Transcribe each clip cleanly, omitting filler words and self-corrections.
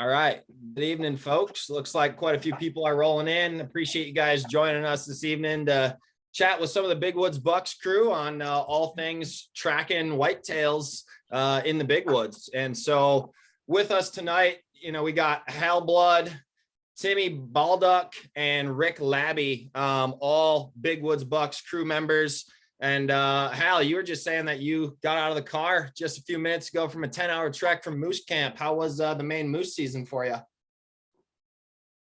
All right. Good evening, folks. Looks like quite a few people are rolling in. Appreciate you guys joining us this evening to chat with some of the Big Woods Bucks crew on all things tracking whitetails in the Big Woods. And so with us tonight, we got Hal Blood, Timmy Balduck, and Rick Labbe, all Big Woods Bucks crew members. And Hal, you were just saying that you got out of the car just a few minutes ago from a 10-hour trek from moose camp. How was the main moose season for you?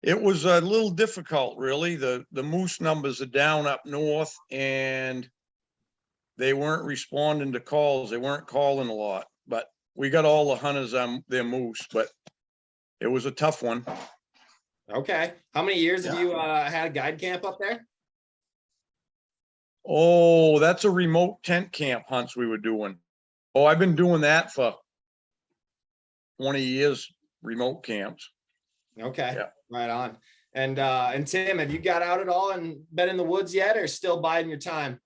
It was a little difficult, really. The moose numbers are down up north, and they weren't responding to calls. They weren't calling a lot, but we got all the hunters on their moose, but it was a tough one. Okay. How many years have you had a guide camp up there? Oh, that's a remote tent camp hunts we were doing. Oh, I've been doing that for 20 years, remote camps. Okay, yeah. Right on. And Tim, have you got out at all and been in the woods yet, or still biding your time?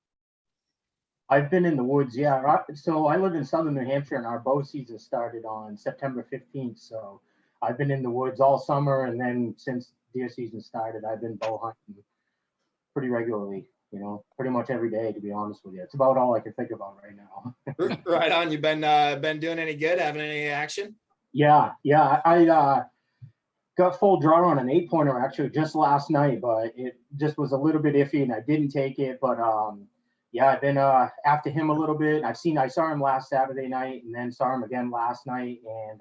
I've been in the woods, yeah. So I live in southern New Hampshire, and our bow season started on September 15th. So I've been in the woods all summer, and then since deer season started, I've been bow hunting pretty regularly. Pretty much every day, to be honest with you. It's about all I can think about right now. Right on. You've been doing any good, having any action? Yeah. I got full draw on an 8-pointer actually just last night, but it just was a little bit iffy and I didn't take it. But yeah, I've been after him a little bit. I saw him last Saturday night and then saw him again last night, and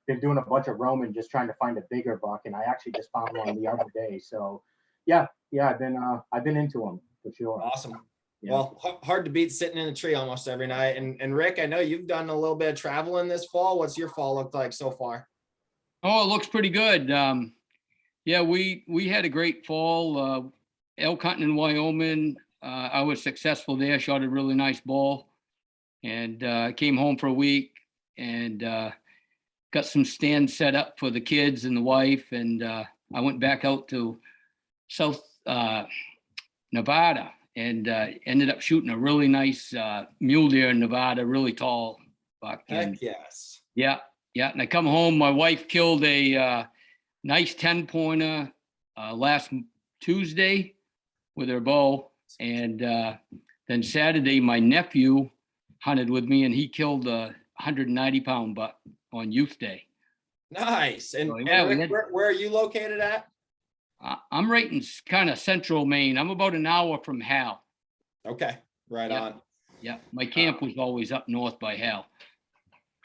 been doing a bunch of roaming just trying to find a bigger buck, and I actually just found one the other day. So yeah, I've been into him. For sure. Awesome. Yeah. Well, hard to beat sitting in a tree almost every night. And Rick, I know you've done a little bit of traveling this fall. What's your fall looked like so far? Oh, it looks pretty good. Yeah, we had a great fall. Elk hunting in Wyoming. I was successful there. Shot a really nice bull, and came home for a week and got some stands set up for the kids and the wife. And I went back out to South Nevada and ended up shooting a really nice mule deer in Nevada, really tall buck. Heck yes. Yeah. And I come home, my wife killed a nice 10-pointer last Tuesday with her bow. And then Saturday, my nephew hunted with me and he killed a 190-pound buck on Youth Day. Nice. And, so, yeah, and Rick, where are you located at? I'm right in kind of central Maine. I'm about an hour from Hal. Okay, right on. Yeah, my camp was always up north by Hal.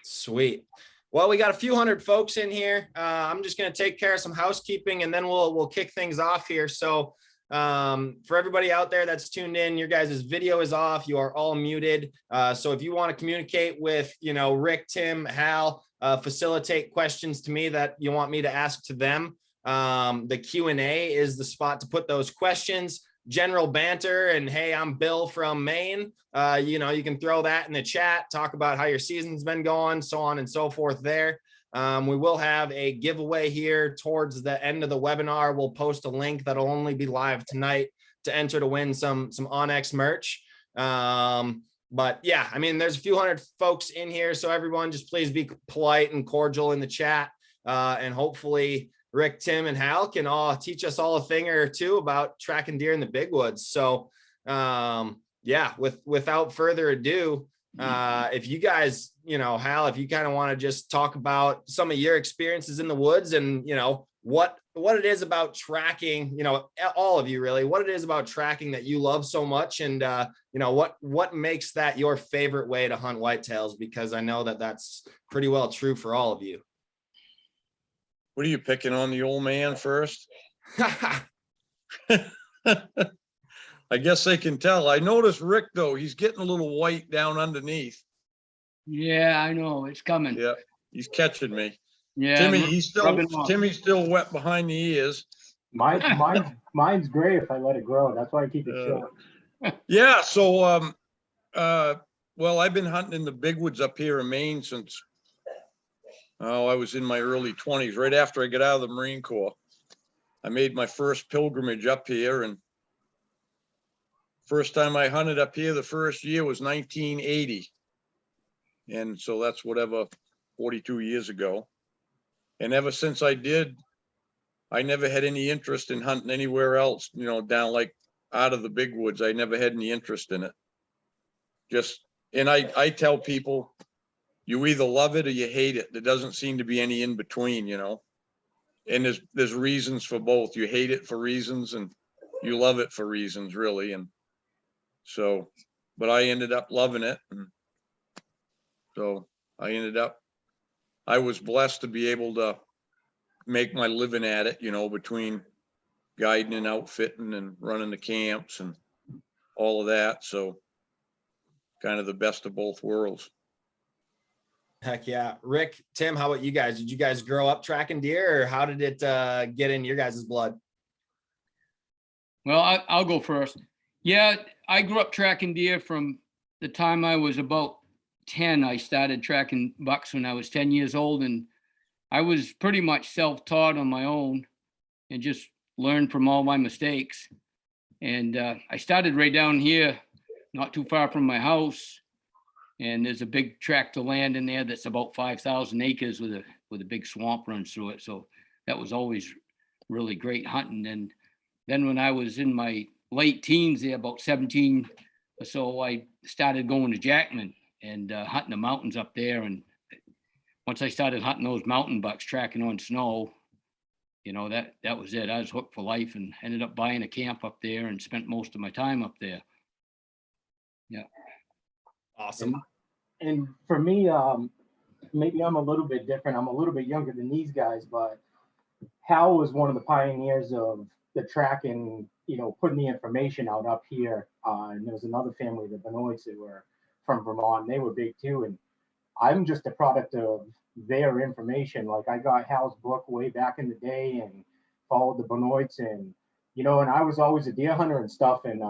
Sweet. Well, we got a few hundred folks in here. I'm just going to take care of some housekeeping, and then we'll kick things off here. So for everybody out there that's tuned in, your guys' video is off. You are all muted. So if you want to communicate with, Rick, Tim, Hal, facilitate questions to me that you want me to ask to them, the Q&A is the spot to put those questions. General banter and hey, I'm Bill from Maine. You can throw that in the chat, talk about how your season's been going, so on and so forth there. We will have a giveaway here towards the end of the webinar. We'll post a link that'll only be live tonight to enter to win some Onyx merch. But yeah, there's a few hundred folks in here, so everyone just please be polite and cordial in the chat, and hopefully Rick, Tim, and Hal can all teach us all a thing or two about tracking deer in the Big Woods. So yeah, without further ado, if you guys, Hal, if you kind of want to just talk about some of your experiences in the woods and, what it is about tracking, all of you really, what it is about tracking that you love so much, and, what makes that your favorite way to hunt whitetails, because I know that that's pretty well true for all of you. What are you picking on, the old man first? I guess they can tell. I noticed Rick, though, he's getting a little white down underneath. Yeah, I know. It's coming. Yeah, he's catching me. Yeah, Timmy's still wet behind the ears. Mine's gray if I let it grow. That's why I keep it short. Yeah, so well, I've been hunting in the Big Woods up here in Maine since I was in my early 20s, right after I got out of the Marine Corps. I made my first pilgrimage up here, and first time I hunted up here the first year was 1980. And so that's 42 years ago. And ever since I did, I never had any interest in hunting anywhere else, you know, down like out of the big woods. I never had any interest in it. Just, and I tell people, you either love it or you hate it. There doesn't seem to be any in between, you know? And there's reasons for both. You hate it for reasons and you love it for reasons, really. And so, but I ended up loving it. And so I was blessed to be able to make my living at it, you know, between guiding and outfitting and running the camps and all of that. So kind of the best of both worlds. Heck yeah. Rick, Tim, how about you guys? Did you guys grow up tracking deer, or how did it get in your guys' blood? Well, I'll go first. Yeah, I grew up tracking deer from the time I was about 10. I started tracking bucks when I was 10 years old, and I was pretty much self-taught on my own and just learned from all my mistakes. And I started right down here, not too far from my house. And there's a big tract of land in there that's about 5,000 acres with a big swamp runs through it. So that was always really great hunting. And then when I was in my late teens there, about 17 or so, I started going to Jackman and hunting the mountains up there. And once I started hunting those mountain bucks, tracking on snow, you know, that was it. I was hooked for life and ended up buying a camp up there and spent most of my time up there. Yeah. Awesome. And for me, maybe I'm a little bit different. I'm a little bit younger than these guys, but Hal was one of the pioneers of the tracking, you know, putting the information out up here. And there was another family, the Benoits, that were from Vermont. They were big too. And I'm just a product of their information. Like I got Hal's book way back in the day and followed the Benoits, and, you know, and I was always a deer hunter and stuff. And,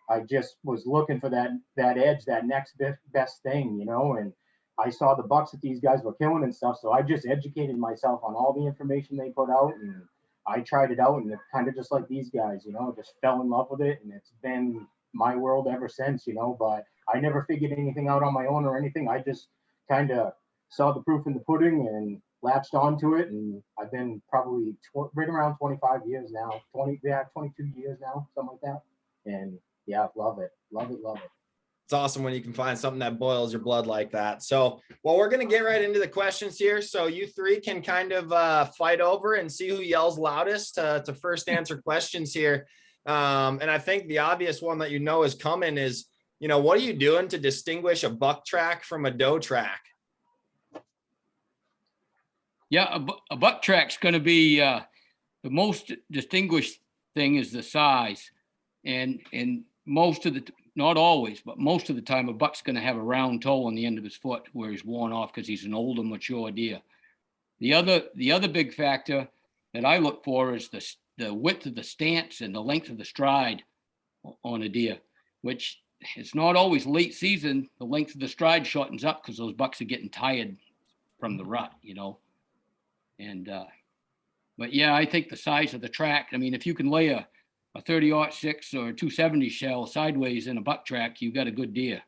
I just was looking for that edge, that next best thing, you know, and I saw the bucks that these guys were killing and stuff. So I just educated myself on all the information they put out, and I tried it out, and it kind of just like these guys, you know, just fell in love with it, and it's been my world ever since, you know. But I never figured anything out on my own or anything. I just kind of saw the proof in the pudding and latched onto it, and I've been probably right around 25 years now, 22 years now, something like that. And yeah, love it. Love it. Love it. It's awesome when you can find something that boils your blood like that. So, well, we're going to get right into the questions here. So you three can kind of fight over and see who yells loudest to first answer questions here. And I think the obvious one that you know is coming is, you know, what are you doing to distinguish a buck track from a doe track? Yeah, a buck track's going to be the most distinguished thing is the size. And most of the, not always, but most of the time, a buck's going to have a round toe on the end of his foot where he's worn off because he's an older, mature deer. The other big factor that I look for is the width of the stance and the length of the stride on a deer, which it's not always late season. The length of the stride shortens up because those bucks are getting tired from the rut, you know. And but yeah, I think the size of the track. I mean, if you can lay a 30-06 or 270 shell sideways in a buck track, you got a good deer.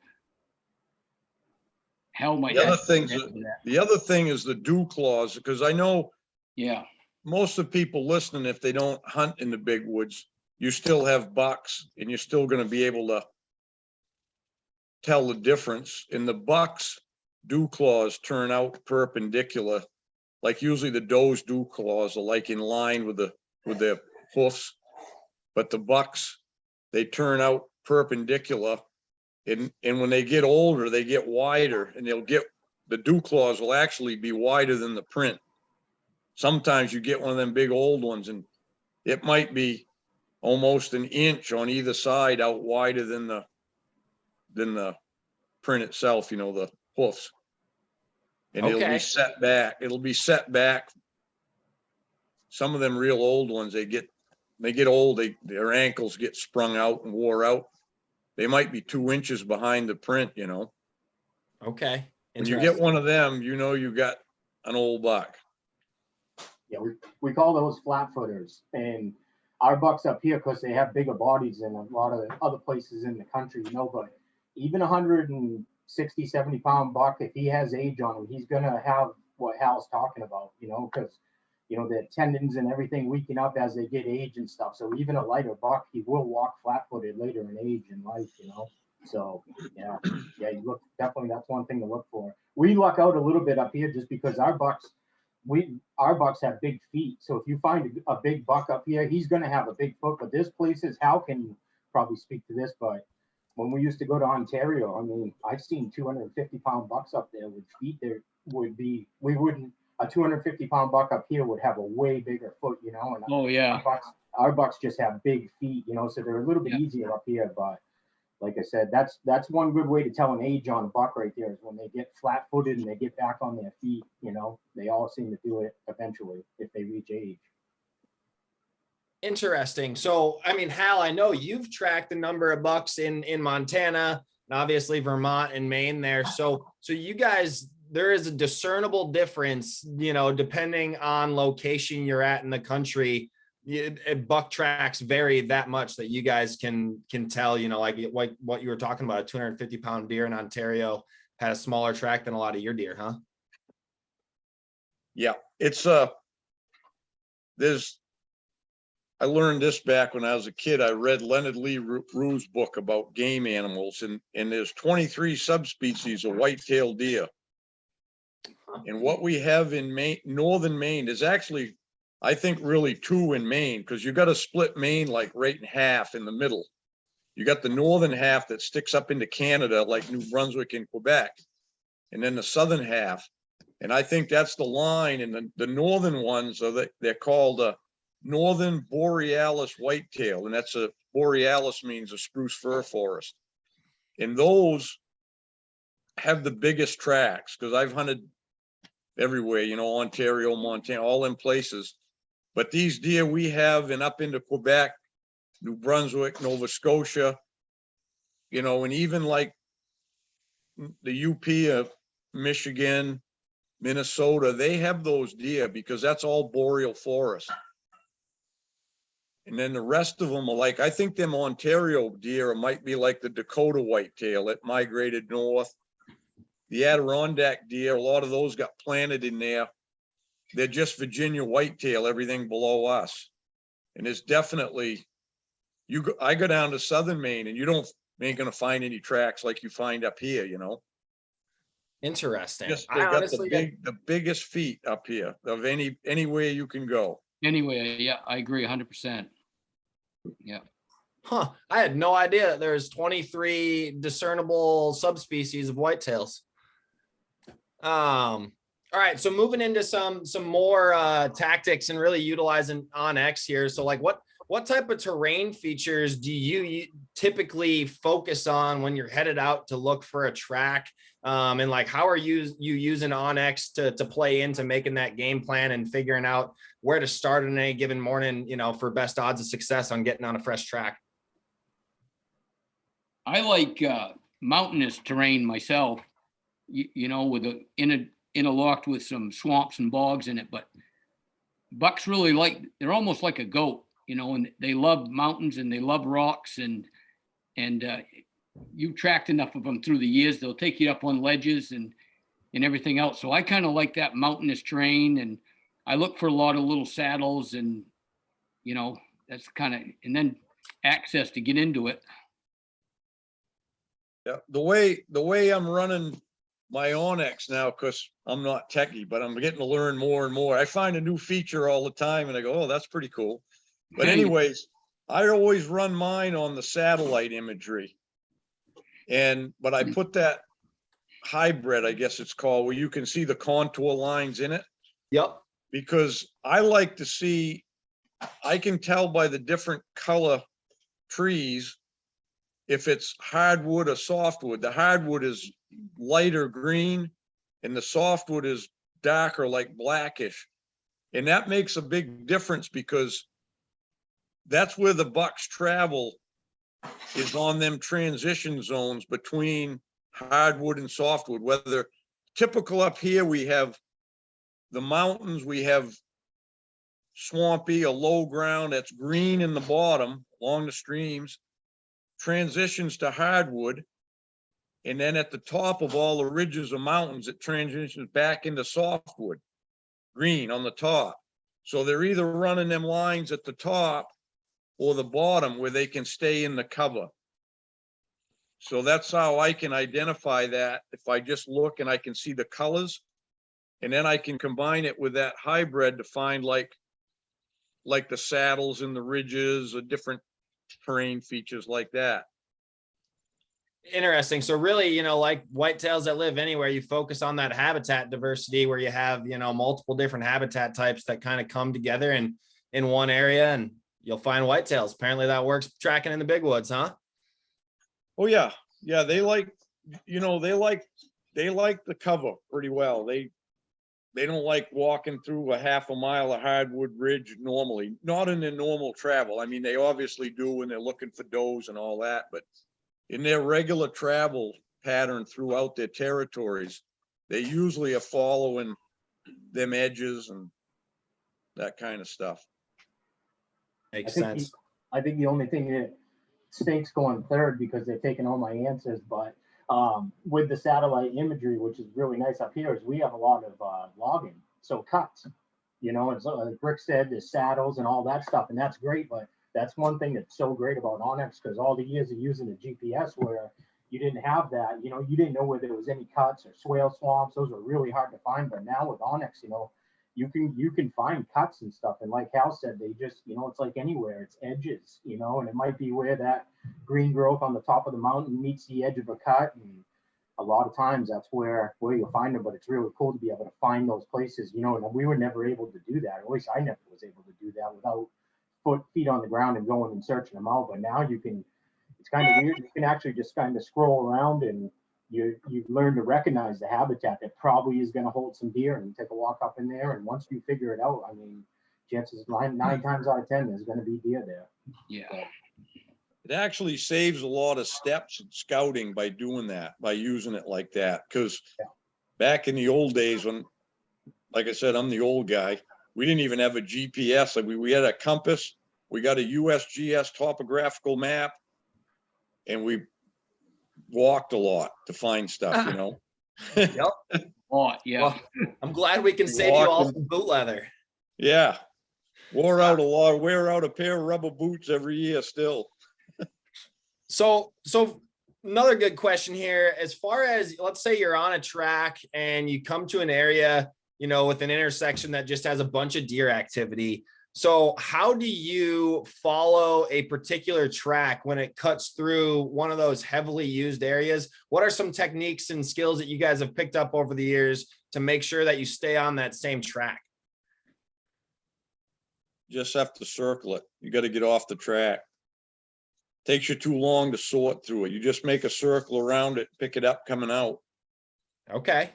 Hell might. The other thing is the dew claws, because I know, yeah, most of the people listening, if they don't hunt in the big woods, you still have bucks and you're still going to be able to tell the difference. In the bucks, dew claws turn out perpendicular. Like usually the doe's dew claws are like in line with their hoofs. But the bucks, they turn out perpendicular, and when they get older, they get wider, and the dew claws will actually be wider than the print. Sometimes you get one of them big old ones, and it might be almost an inch on either side out wider than the print itself, you know, the hoofs. And Okay. it'll be set back. It'll be set back. Some of them real old ones, they get old, their ankles get sprung out and wore out. They might be 2 inches behind the print, you know. Okay. When you get one of them, you know you got an old buck. Yeah, we call those flat footers. And our bucks up here, because they have bigger bodies than a lot of other places in the country, you know, but even 160, 70 pound buck, if he has age on him, he's going to have what Hal's talking about, you know, because, you know, the tendons and everything weaken up as they get age and stuff. So even a lighter buck, he will walk flat-footed later in age in life, you know. So yeah, you look, definitely that's one thing to look for. We luck out a little bit up here just because our bucks have big feet. So if you find a big buck up here, he's going to have a big foot. But this place is, Hal can probably speak to this, but when we used to go to Ontario, I mean, I've seen 250-pound bucks up there with feet. There would be, a 250-pound buck up here would have a way bigger foot, you know. And Oh yeah. our bucks just have big feet, you know, so they're a little bit easier up here. But like I said, that's one good way to tell an age on a buck right there is when they get flat-footed and they get back on their feet, you know. They all seem to do it eventually if they reach age. Interesting. So, I mean, Hal, I know you've tracked a number of bucks in Montana and obviously Vermont and Maine there. So you guys, there is a discernible difference, you know, depending on location you're at in the country. Buck tracks vary that much that you guys can tell, you know, like what you were talking about, a 250-pound deer in Ontario had a smaller track than a lot of your deer, huh? Yeah, it's I learned this back when I was a kid. I read Leonard Lee Rue's book about game animals, and there's 23 subspecies of whitetail deer. And what we have in Maine, northern Maine, is actually, I think, really 2 in Maine, because you got to split Maine like right in half in the middle. You got the northern half that sticks up into Canada, like New Brunswick and Quebec, and then the southern half. And I think that's the line. And the northern ones they're called Northern Borealis whitetail, and that's borealis means a spruce fir forest. And those have the biggest tracks, because I've hunted everywhere, you know, Ontario, Montana, all in places. But these deer we have, and up into Quebec, New Brunswick, Nova Scotia, you know, and even like the UP of Michigan, Minnesota, they have those deer because that's all boreal forest. And then the rest of them are like, I think them Ontario deer might be like the Dakota whitetail that migrated north. The Adirondack deer, a lot of those got planted in there. They're just Virginia whitetail, everything below us. And it's definitely, I go down to southern Maine and you ain't gonna find any tracks like you find up here, you know. Interesting. Just they got the biggest feet up here of anywhere you can go. Anyway, yeah, I agree 100%. Yeah. Huh. I had no idea that there's 23 discernible subspecies of whitetails. All right. So moving into some more tactics and really utilizing OnX here. So like what type of terrain features do you typically focus on when you're headed out to look for a track? And like, how are you using OnX to play into making that game plan and figuring out where to start in any given morning, you know, for best odds of success on getting on a fresh track? I like mountainous terrain myself, you know, with interlocked with some swamps and bogs in it. But bucks really they're almost like a goat, you know, and they love mountains and they love rocks, and you've tracked enough of them through the years, they'll take you up on ledges and everything else. So I kind of like that mountainous terrain, and I look for a lot of little saddles, and, you know, that's kind of, and then access to get into it. Yeah, the way I'm running my OnX now, because I'm not techie, but I'm getting to learn more and more. I find a new feature all the time and I go, oh, that's pretty cool. But anyways, I always run mine on the satellite imagery. But I put that hybrid, I guess it's called, where you can see the contour lines in it. Yep. Because I like to see, I can tell by the different color trees if it's hardwood or softwood. The hardwood is lighter green and the softwood is darker, like blackish. And that makes a big difference because that's where the bucks travel, is on them transition zones between hardwood and softwood. Whether typical up here, we have the mountains, we have swampy, a low ground that's green in the bottom along the streams, transitions to hardwood, And then at the top of all the ridges or mountains, it transitions back into softwood, green on the top. So they're either running them lines at the top or the bottom where they can stay in the cover. So that's how I can identify that. If I just look and I can see the colors, and then I can combine it with that hybrid to find like the saddles and the ridges or different terrain features like that. Interesting. So really, you know, like whitetails that live anywhere, you focus on that habitat diversity where you have, you know, multiple different habitat types that kind of come together in one area, and you'll find whitetails. Apparently that works tracking in the big woods, huh? Oh yeah. Yeah. They like, you know, they like the cover pretty well. They don't like walking through a half a mile of hardwood ridge normally, not in their normal travel. I mean, they obviously do when they're looking for does and all that, but in their regular travel pattern throughout their territories, they usually are following them edges and that kind of stuff. Makes sense. I think the only thing that stinks going third, because they're taking all my answers, but with the satellite imagery, which is really nice up here, is we have a lot of logging, so cuts, you know, and so like Rick said, there's saddles and all that stuff, and that's great, but that's one thing that's so great about Onyx, because all the years of using the GPS where you didn't have that, you know, you didn't know whether there was any cuts or swale swamps. Those were really hard to find, but now with Onyx, you know, you can find cuts and stuff, and like Hal said, they just, you know, it's like anywhere, it's edges, you know, and it might be where that green growth on the top of the mountain meets the edge of a cut, and a lot of times that's where you'll find them. But it's really cool to be able to find those places, you know, and we were never able to do that, or at least I never was able to do that without feet on the ground and going and searching them out. But now you can, it's kind of weird, you can actually just kind of scroll around and you learn to recognize the habitat that probably is going to hold some deer, and you take a walk up in there, and once you figure it out, I mean, chances nine times out of 10 there's going to be deer there. Yeah. So, It actually saves a lot of steps in scouting by doing that, by using it like that. Because back in the old days, when, like I said, I'm the old guy, we didn't even have a GPS. Like we had a compass, we got a USGS topographical map, and we walked a lot to find stuff, you know. Yep. Oh, yeah. Well, I'm glad we can save you all some boot leather. Yeah. Wear out a pair of rubber boots every year still. So another good question here, as far as, let's say you're on a track and you come to an area, you know, with an intersection that just has a bunch of deer activity. So how do you follow a particular track when it cuts through one of those heavily used areas? What are some techniques and skills that you guys have picked up over the years to make sure that you stay on that same track? Just have to circle it. You got to get off the track. Takes you too long to sort through it. You just make a circle around it, pick it up coming out. Okay.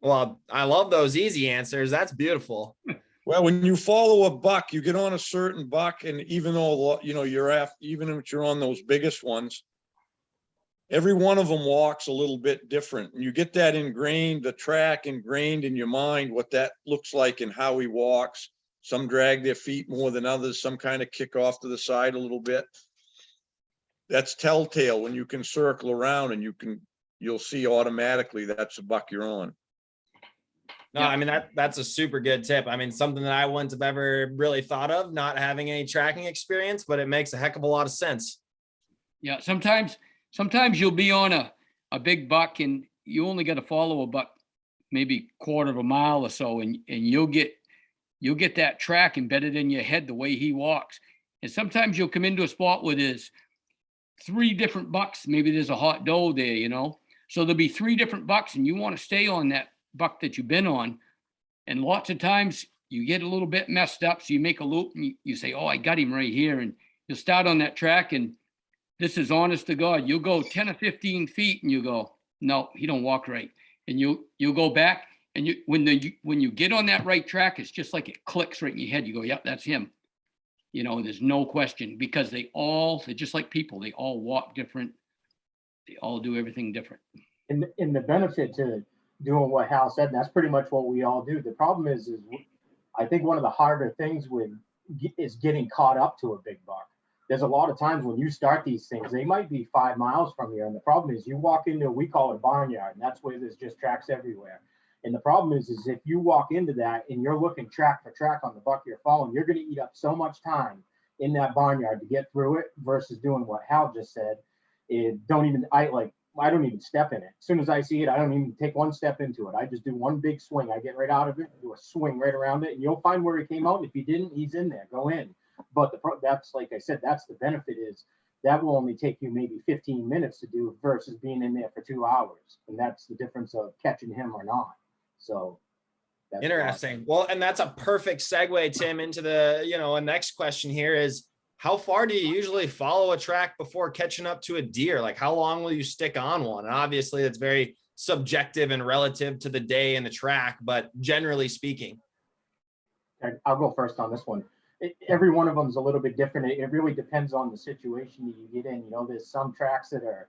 Well, I love those easy answers. That's beautiful. Well, when you follow a buck, you get on a certain buck, and even though, you know, even if you're on those biggest ones, every one of them walks a little bit different. And you get that ingrained, the track ingrained in your mind, what that looks like and how he walks. Some drag their feet more than others. Some kind of kick off to the side a little bit. That's telltale when you can circle around and you'll see automatically that's the buck you're on. No, Yeah. I mean, that's a super good tip. I mean, something that I wouldn't have ever really thought of, not having any tracking experience, but it makes a heck of a lot of sense. Yeah. Sometimes you'll be on a big buck and you only got to follow a buck maybe quarter of a mile or so, and you'll get that track embedded in your head the way he walks. And sometimes you'll come into a spot where there's 3 different bucks. Maybe there's a hot doe there, you know, so there'll be 3 different bucks, and you want to stay on that buck that you've been on. And lots of times you get a little bit messed up, so you make a loop and you say, oh, I got him right here, and you'll start on that track, and this is honest to God, you'll go 10 or 15 feet and you go, no, he don't walk right, and you'll go back, and when you get on that right track, it's just like it clicks right in your head. You go, yep, that's him. You know, there's no question, because they're just like people. They all walk different. They all do everything different. And the benefit to doing what Hal said, and that's pretty much what we all do. The problem is I think one of the harder things is getting caught up to a big buck. there's a lot of times when you start these things, they might be 5 miles from you. And the problem is you walk into, we call it a barnyard, and that's where there's just tracks everywhere. And the problem is if you walk into that and you're looking track for track on the buck you're following, you're going to eat up so much time in that barnyard to get through it versus doing what Hal just said. I don't even step in it. As soon as I see it, I don't even take one step into it. I just do one big swing. I get right out of it, do a swing right around it, and you'll find where he came out. And if he didn't, he's in there. Go in. But that's, like I said, that's the benefit is that will only take you maybe 15 minutes to do versus being in there for 2 hours. And that's the difference of catching him or not. So that's interesting. Well, and that's a perfect segue, Tim, into the, a next question here is, how far do you usually follow a track before catching up to a deer? Like, how long will you stick on one? And obviously it's very subjective and relative to the day and the track, but generally speaking. I'll go first on this one. Every one of them is a little bit different. It really depends on the situation that you get in. There's some tracks that are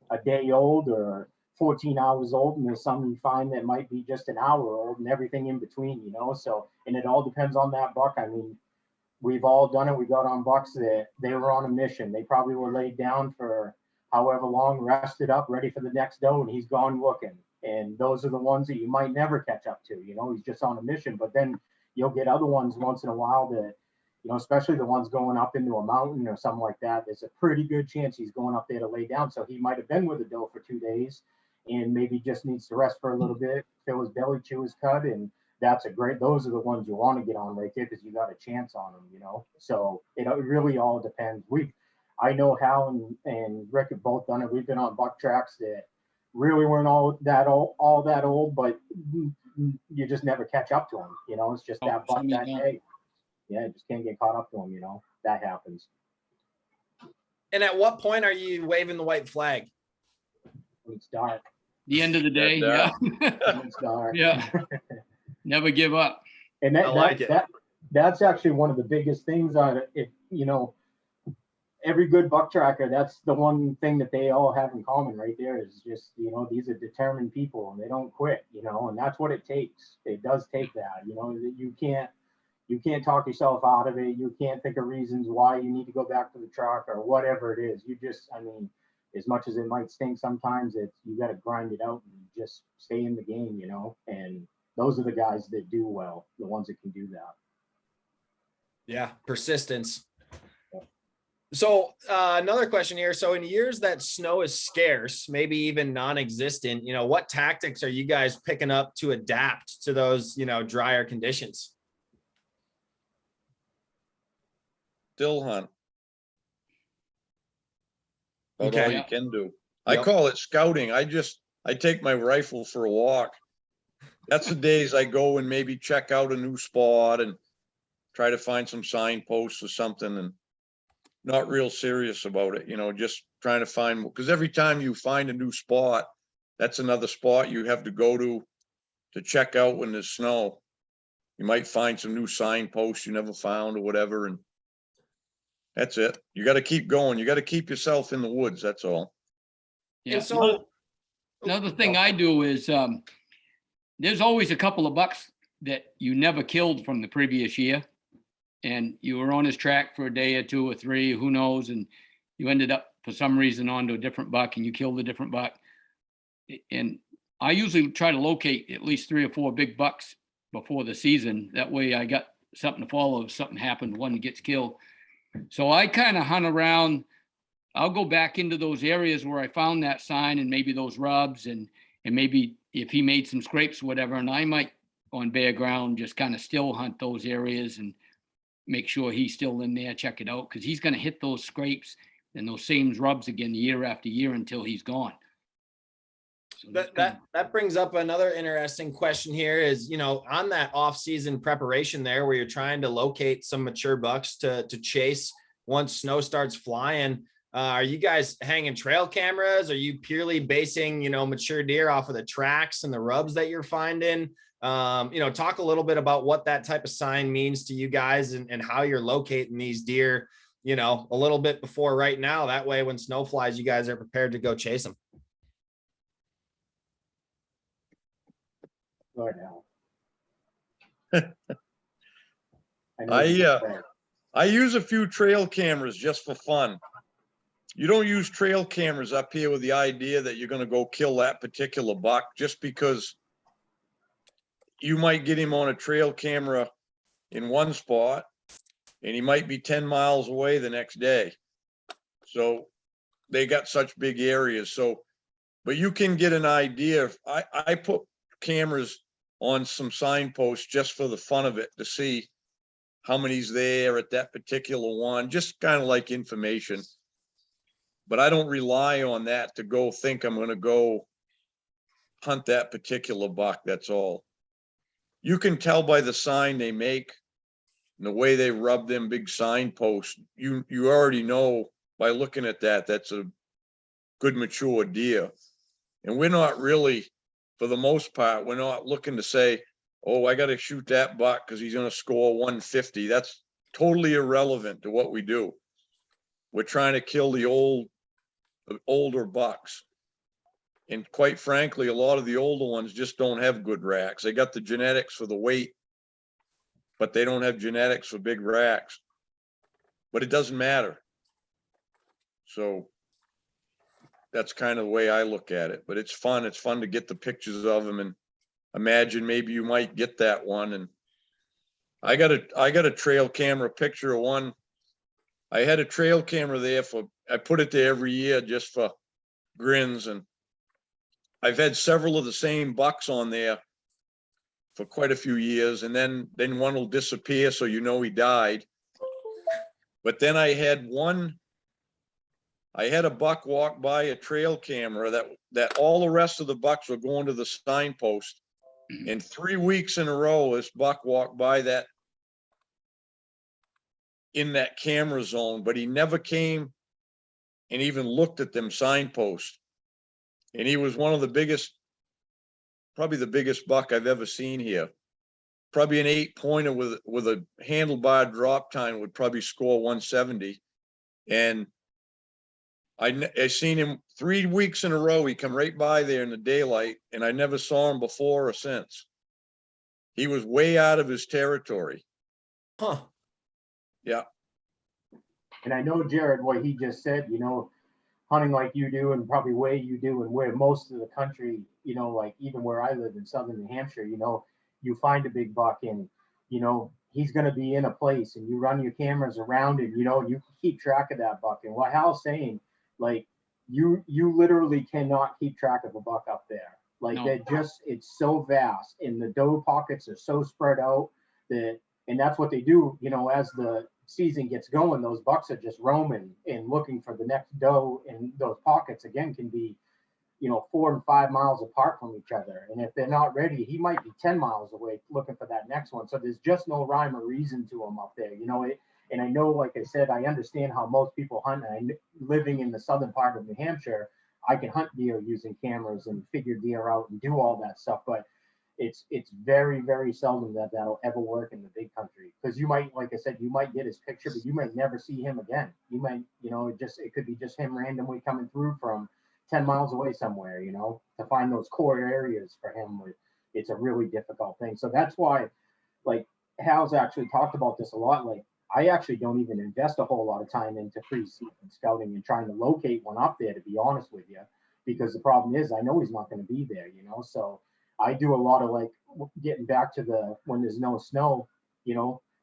a day old or 14 hours old, and there's some you find that might be just an hour old and everything in between, So, and it all depends on that buck. I mean, we've all done it. We got on bucks that they were on a mission. They probably were laid down for however long, rested up, ready for the next doe, and he's gone looking. And those are the ones that you might never catch up to. He's just on a mission. But then you'll get other ones once in a while that, especially the ones going up into a mountain or something like that. There's a pretty good chance he's going up there to lay down. So he might have been with a doe for 2 days and maybe just needs to rest for a little bit, fill his belly, chew his cud, and those are the ones you want to get on right there because you got a chance on them, So it really all depends. I know Hal and Rick have both done it. We've been on buck tracks that really weren't all that old, but you just never catch up to them. It's just that buck that day. Yeah, just can't get caught up to them. That happens. And at what point are you waving the white flag? When it's dark. The end of the day. Yeah. When it's dark. Yeah. Never give up. And that's actually one of the biggest things on it. Every good buck tracker, that's the one thing that they all have in common right there is just, these are determined people and they don't quit, and that's what it takes. It does take that, you can't talk yourself out of it. You can't think of reasons why you need to go back to the truck or whatever it is. You just, as much as it might stink sometimes, you got to grind it out and just stay in the game, and those are the guys that do well, the ones that can do that. Yeah, persistence. So another question here. So in years that snow is scarce, maybe even non-existent, what tactics are you guys picking up to adapt to those, drier conditions? Still hunt. That's Okay. all you can do. Yep. I call it scouting. I take my rifle for a walk. That's the days I go and maybe check out a new spot and try to find some signposts or something, and not real serious about it, just trying to find, because every time you find a new spot, that's another spot you have to go to check out when there's snow. You might find some new signposts you never found or whatever, and that's it. You got to keep going. You got to keep yourself in the woods. That's all. Yeah. And so Another thing I do is there's always a couple of bucks that you never killed from the previous year. And you were on his track for a day or 2 or 3, who knows, and you ended up for some reason onto a different buck and you killed a different buck. And I usually try to locate at least 3 or 4 big bucks before the season. That way I got something to follow if something happened, one gets killed. So I kind of hunt around. I'll go back into those areas where I found that sign and maybe those rubs and maybe if he made some scrapes or whatever, and I might on bare ground just kind of still hunt those areas and make sure he's still in there, check it out, because he's going to hit those scrapes and those same rubs again year after year until he's gone. So that brings up another interesting question here is, on that off-season preparation there where you're trying to locate some mature bucks to chase once snow starts flying, are you guys hanging trail cameras? Are you purely basing, mature deer off of the tracks and the rubs that you're finding? Talk a little bit about what that type of sign means to you guys and how you're locating these deer, a little bit before right now. That way, when snow flies, you guys are prepared to go chase them. Right now. I use a few trail cameras just for fun. You don't use trail cameras up here with the idea that you're gonna go kill that particular buck just because you might get him on a trail camera in one spot and he might be 10 miles away the next day. So they got such big areas. So, but you can get an idea. I put cameras on some signposts just for the fun of it to see how many's there at that particular one, just kind of like information. But I don't rely on that to go think I'm going to go hunt that particular buck. That's all. You can tell by the sign they make and the way they rub them big signposts. You already know by looking at that, that's a good mature deer. And we're not really, for the most part, we're not looking to say, oh, I got to shoot that buck because he's going to score 150. That's totally irrelevant to what we do. We're trying to kill the older bucks. And quite frankly, a lot of the older ones just don't have good racks. They got the genetics for the weight, but they don't have genetics for big racks. But it doesn't matter. So that's kind of the way I look at it. But it's fun. It's fun to get the pictures of them and imagine maybe you might get that one. And I got a trail camera picture of one. I had a trail camera there I put it there every year just for grins. And I've had several of the same bucks on there for quite a few years. And then one will disappear. So you know he died. But then I had a buck walk by a trail camera that all the rest of the bucks were going to the signpost. And 3 weeks in a row, this buck walked by that in that camera zone, but he never came and even looked at them signposts. And he was one of the biggest, probably the biggest buck I've ever seen here. Probably an 8-pointer with a handlebar drop time would probably score 170. And I seen him 3 weeks in a row. He come right by there in the daylight, and I never saw him before or since. He was way out of his territory. Huh. Yeah. And I know, Jared, what he just said, hunting like you do and probably way you do and where most of the country, like even where I live in southern New Hampshire, you find a big buck and, he's going to be in a place and you run your cameras around it, you can keep track of that buck. And what Hal's saying, like you literally cannot keep track of a buck up there. Like No. It's so vast and the doe pockets are so spread out and that's what they do, as the season gets going, those bucks are just roaming and looking for the next doe, and those pockets again can be 4 and 5 miles apart from each other, and if they're not ready, he might be 10 miles away looking for that next one. So there's just no rhyme or reason to him up there, and I know, like I said, I understand how most people hunt, and living in the southern part of New Hampshire, I can hunt deer using cameras and figure deer out and do all that stuff, but it's very, very seldom that'll ever work in the big country, because you might, like I said, you might get his picture, but you might never see him again. You might, it could be just him randomly coming through from 10 miles away somewhere, to find those core areas for him. It's a really difficult thing. So that's why, like, Hal's actually talked about this a lot. Like, I actually don't even invest a whole lot of time into pre-season scouting and trying to locate one up there, to be honest with you, because the problem is I know he's not going to be there, so I do a lot of, like, getting back to when there's no snow,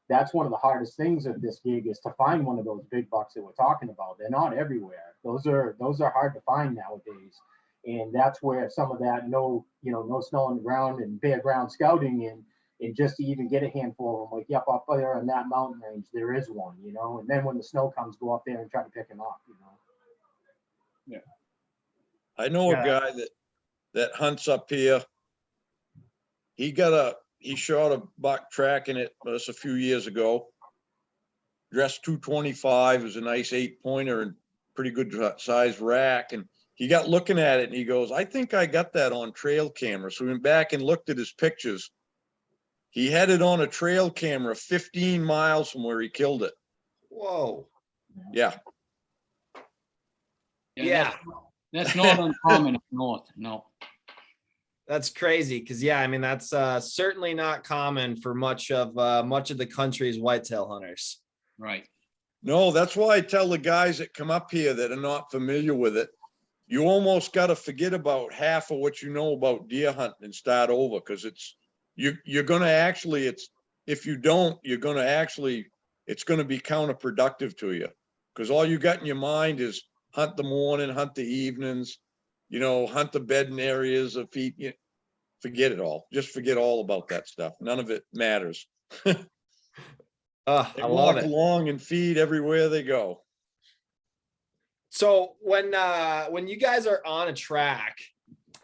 that's one of the hardest things of this gig is to find one of those big bucks that we're talking about. They're not everywhere. Those are hard to find nowadays. And that's where some of that no snow on the ground and bare ground scouting and just to even get a handful of them, like, yep, up there in that mountain range, there is one, and then when the snow comes, go up there and try to pick him up, Yeah. I know a guy that hunts up here. He shot a buck tracking it just a few years ago. Dressed 225, it was a nice 8-pointer and pretty good size rack. And he got looking at it and he goes, I think I got that on trail camera. So we went back and looked at his pictures. He had it on a trail camera 15 miles from where he killed it. Whoa. Yeah. Yeah. That's not uncommon up north. No. That's crazy. Cause that's certainly not common for much of the country's whitetail hunters. Right. No, that's why I tell the guys that come up here that are not familiar with it, you almost got to forget about half of what you know about deer hunting and start over, because you're going to actually, if you don't, you're going to actually, it's going to be counterproductive to you, because all you got in your mind is hunt the morning, hunt the evenings, hunt the bedding areas of feet. Forget it all. Just forget all about that stuff. None of it matters. They I love walk it. along and feed everywhere they go. So when you guys are on a track,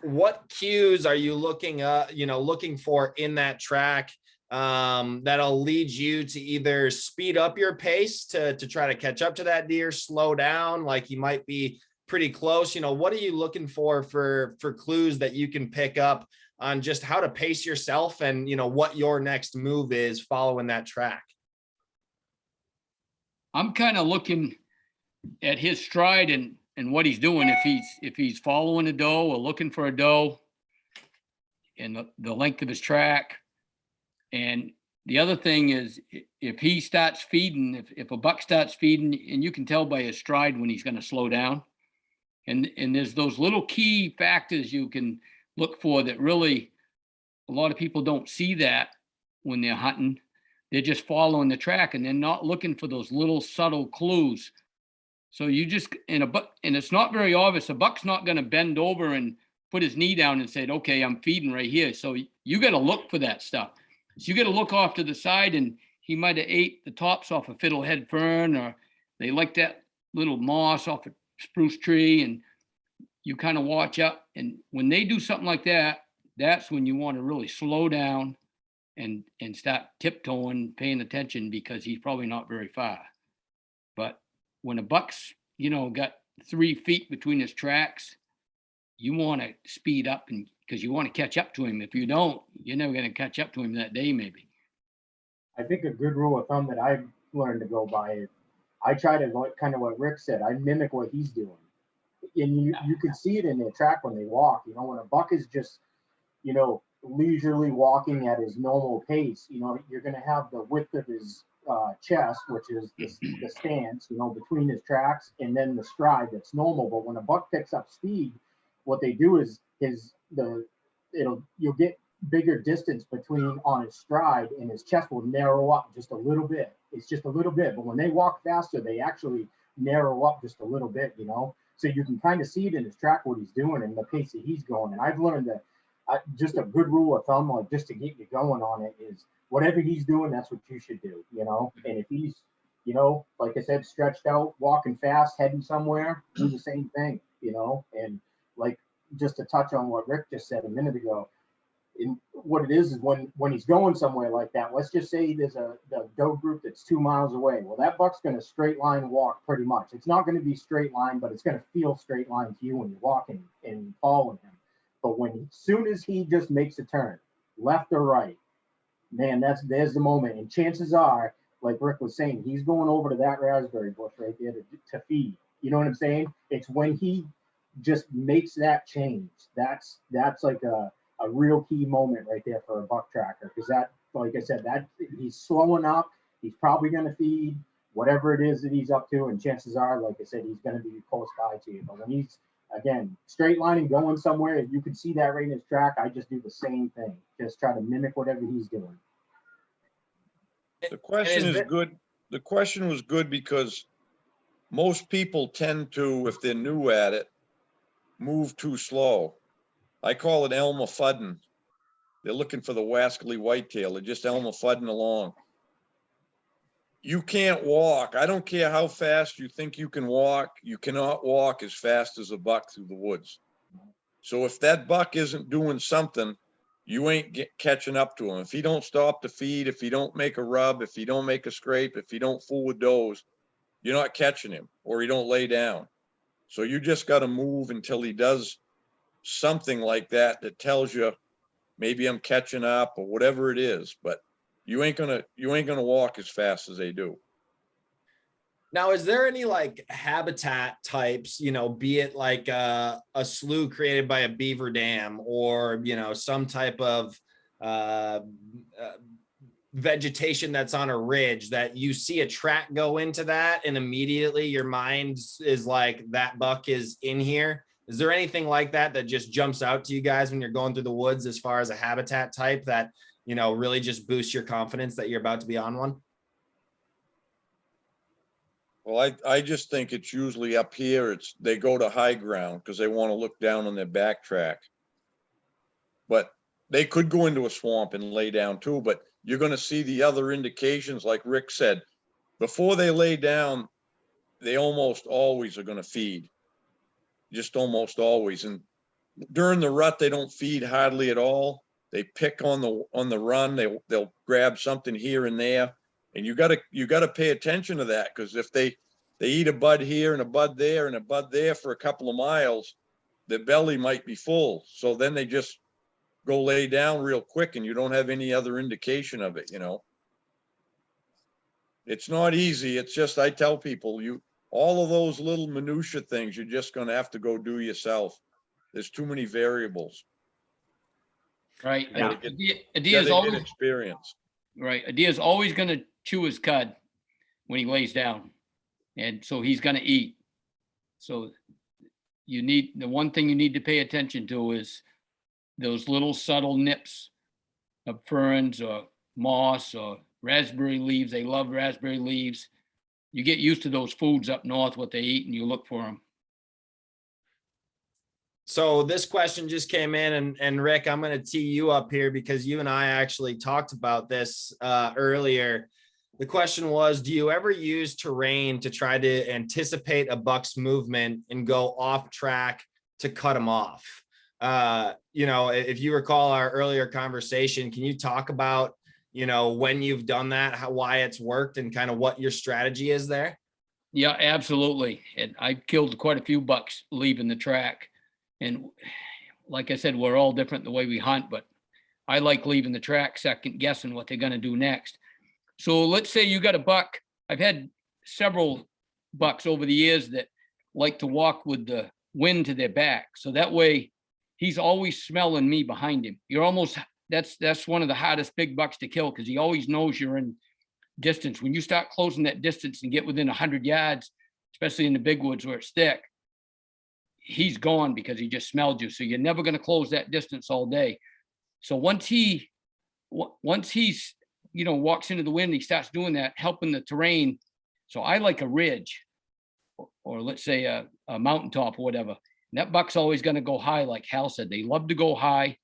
what cues are you looking for in that track that'll lead you to either speed up your pace to try to catch up to that deer, slow down, like you might be pretty close? What are you looking for clues that you can pick up on just how to pace yourself and what your next move is following that track? I'm kind of looking at his stride and what he's doing. If he's following a doe or looking for a doe, and the length of his track. And the other thing is, if he starts feeding, if a buck starts feeding, and you can tell by his stride when he's going to slow down. And there's those little key factors you can look for that really a lot of people don't see that when they're hunting. They're just following the track and they're not looking for those little subtle clues. So you just, and it's not very obvious. A buck's not going to bend over and put his knee down and say, okay, I'm feeding right here. So you got to look for that stuff. So you got to look off to the side, and he might have ate the tops off a fiddlehead fern, or they like that little moss off a spruce tree, and you kind of watch up. And when they do something like that, that's when you want to really slow down and start tiptoeing, paying attention, because he's probably not very far. But when a buck's, got 3 feet between his tracks, you want to speed up, and because you want to catch up to him. If you don't, you're never going to catch up to him that day, maybe. I think a good rule of thumb that I've learned to go by is I try to, kind of what Rick said, I mimic what he's doing. And you can see it in their track when they walk. When a buck is just, leisurely walking at his normal pace, you're going to have the width of his chest, which is the stance, between his tracks, and then the stride that's normal. But when a buck picks up speed, what they do is you'll get bigger distance between on his stride, and his chest will narrow up just a little bit. It's just a little bit, but when they walk faster, they actually narrow up just a little bit, so you can kind of see it in his track what he's doing and the pace that he's going. And I've learned that just a good rule of thumb, like just to get you going on it, is whatever he's doing, that's what you should do, and if he's like I said, stretched out, walking fast, heading somewhere, do the same thing, and like just to touch on what Rick just said a minute ago, what it is when he's going somewhere like that, let's just say there's a doe group that's 2 miles away. Well, that buck's going to straight line walk pretty much. It's not going to be straight line, but it's going to feel straight line to you when you're walking and following him. But soon as he just makes a turn, left or right, man, there's the moment. And chances are, like Rick was saying, he's going over to that raspberry bush right there to feed. You know what I'm saying? It's when he just makes that change. That's like a real key moment right there for a buck tracker, because that, like I said, that he's slowing up. He's probably going to feed whatever it is that he's up to, and chances are, like I said, he's going to be close by to you. But when he's, again, straight lining going somewhere, you can see that right in his track. I just do the same thing. Just try to mimic whatever he's doing. The question is good. The question was good because most people tend to, if they're new at it, move too slow. I call it Elmer Fudding. They're looking for the wascally whitetail. They're just Elmer Fudding along. You can't walk. I don't care how fast you think you can walk. You cannot walk as fast as a buck through the woods. So if that buck isn't doing something, you ain't catching up to him. If he don't stop to feed, if he don't make a rub, if he don't make a scrape, if he don't fool with does, you're not catching him, or he don't lay down. So you just got to move until he does something like that tells you maybe I'm catching up or whatever it is, but you ain't gonna walk as fast as they do. Now, is there any like habitat types, be it like a slough created by a beaver dam, or, some type of vegetation that's on a ridge that you see a track go into that and immediately your mind is like, that buck is in here? Is there anything like that that just jumps out to you guys when you're going through the woods as far as a habitat type that, you know, really just boosts your confidence that you're about to be on one? Well, I just think it's usually up here. They go to high ground because they want to look down on their backtrack. But they could go into a swamp and lay down too, but you're going to see the other indications, like Rick said, before they lay down, they almost always are going to feed, just almost always. And during the rut, they don't feed hardly at all. They pick on the run. They'll grab something here and there, and you gotta pay attention to that, because if they eat a bud here and a bud there and a bud there for a couple of miles, their belly might be full. So then they just go lay down real quick, and you don't have any other indication of it, you know. It's not easy. It's just, I tell people, all of those little minutia things, you're just gonna have to go do yourself. There's too many variables. Right. Yeah. Adia's Gotta always get experience. right. Adia's always going to chew his cud when he lays down, and so he's going to eat. So the one thing you need to pay attention to is those little subtle nips of ferns or moss or raspberry leaves. They love raspberry leaves. You get used to those foods up north, what they eat, and you look for them. So this question just came in, and Rick, I'm going to tee you up here because you and I actually talked about this earlier. The question was, do you ever use terrain to try to anticipate a buck's movement and go off track to cut him off? You know, if you recall our earlier conversation, can you talk about, you know, when you've done that, why it's worked, and kind of what your strategy is there? Yeah, absolutely. And I killed quite a few bucks leaving the track. And like I said, we're all different the way we hunt, but I like leaving the track second guessing what they're going to do next. So let's say you got a buck. I've had several bucks over the years that like to walk with the wind to their back. So that way he's always smelling me behind him. That's one of the hardest big bucks to kill, because he always knows you're in distance. When you start closing that distance and get within 100 yards, especially in the big woods where it's thick, he's gone because he just smelled you. So you're never going to close that distance all day. So once he's, you know, walks into the wind, he starts doing that, helping the terrain. So I like a ridge or let's say a mountaintop or whatever. And that buck's always going to go high. Like Hal said, they love to go high.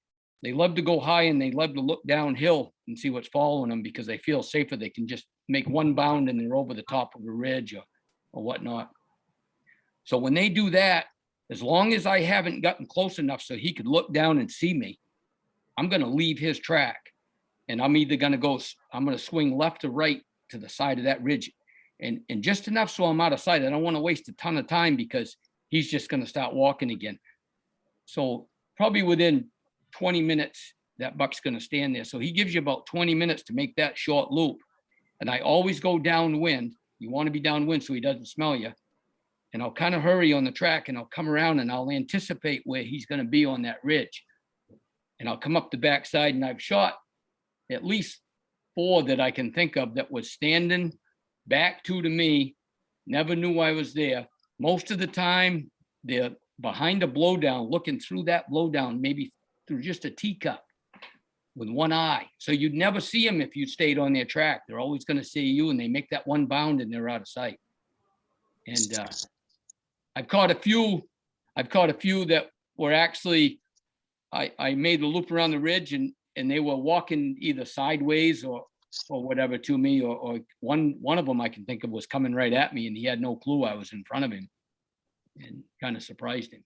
They love to go high, and they love to look downhill and see what's following them, because they feel safer. They can just make one bound and they're over the top of a ridge or whatnot. So when they do that, as long as I haven't gotten close enough so he could look down and see me, I'm going to leave his track, and I'm either going to swing left or right to the side of that ridge, and just enough so I'm out of sight. I don't want to waste a ton of time because he's just going to start walking again. So probably within 20 minutes, that buck's going to stand there. So he gives you about 20 minutes to make that short loop. And I always go downwind. You want to be downwind so he doesn't smell you. And I'll kind of hurry on the track, and I'll come around and I'll anticipate where he's going to be on that ridge. And I'll come up the backside, and I've shot at least 4 that I can think of that was standing back to me, never knew I was there. Most of the time, they're behind a blowdown, looking through that blowdown, maybe through just a teacup with one eye. So you'd never see them if you stayed on their track. They're always going to see you, and they make that one bound and they're out of sight. And I've caught a few that were actually, I made a loop around the ridge, and they were walking either sideways or whatever to me, or one of them I can think of was coming right at me, and he had no clue I was in front of him, and kind of surprised him.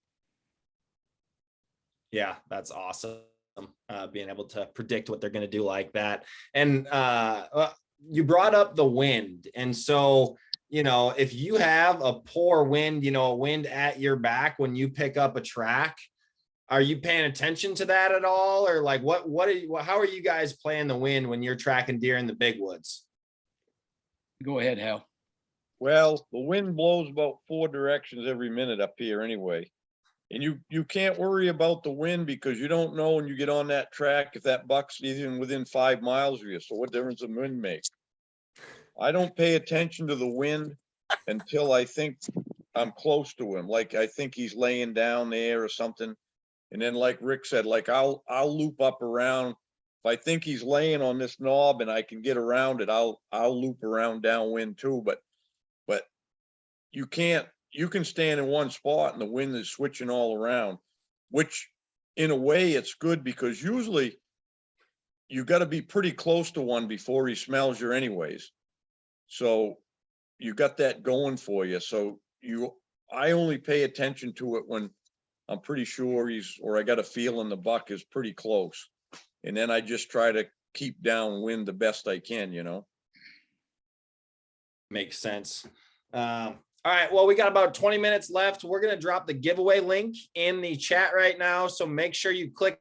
Yeah, that's awesome. Being able to predict what they're going to do like that. And you brought up the wind. And so, you know, if you have a poor wind, you know, a wind at your back when you pick up a track, are you paying attention to that at all? Or like, how are you guys playing the wind when you're tracking deer in the big woods? Go ahead, Hal. Well, the wind blows about 4 directions every minute up here anyway. And you can't worry about the wind because you don't know when you get on that track if that buck's even within 5 miles of you. So what difference does the wind make? I don't pay attention to the wind until I think I'm close to him. Like I think he's laying down there or something. And then like Rick said, like I'll loop up around. If I think he's laying on this knob and I can get around it, I'll loop around downwind too. But you can stand in one spot and the wind is switching all around, which in a way it's good because usually you got to be pretty close to one before he smells you anyways. So you got that going for you. So I only pay attention to it when I'm pretty sure I got a feeling the buck is pretty close. And then I just try to keep downwind the best I can, you know? Makes sense. All right. Well, we got about 20 minutes left. We're going to drop the giveaway link in the chat right now. So make sure you click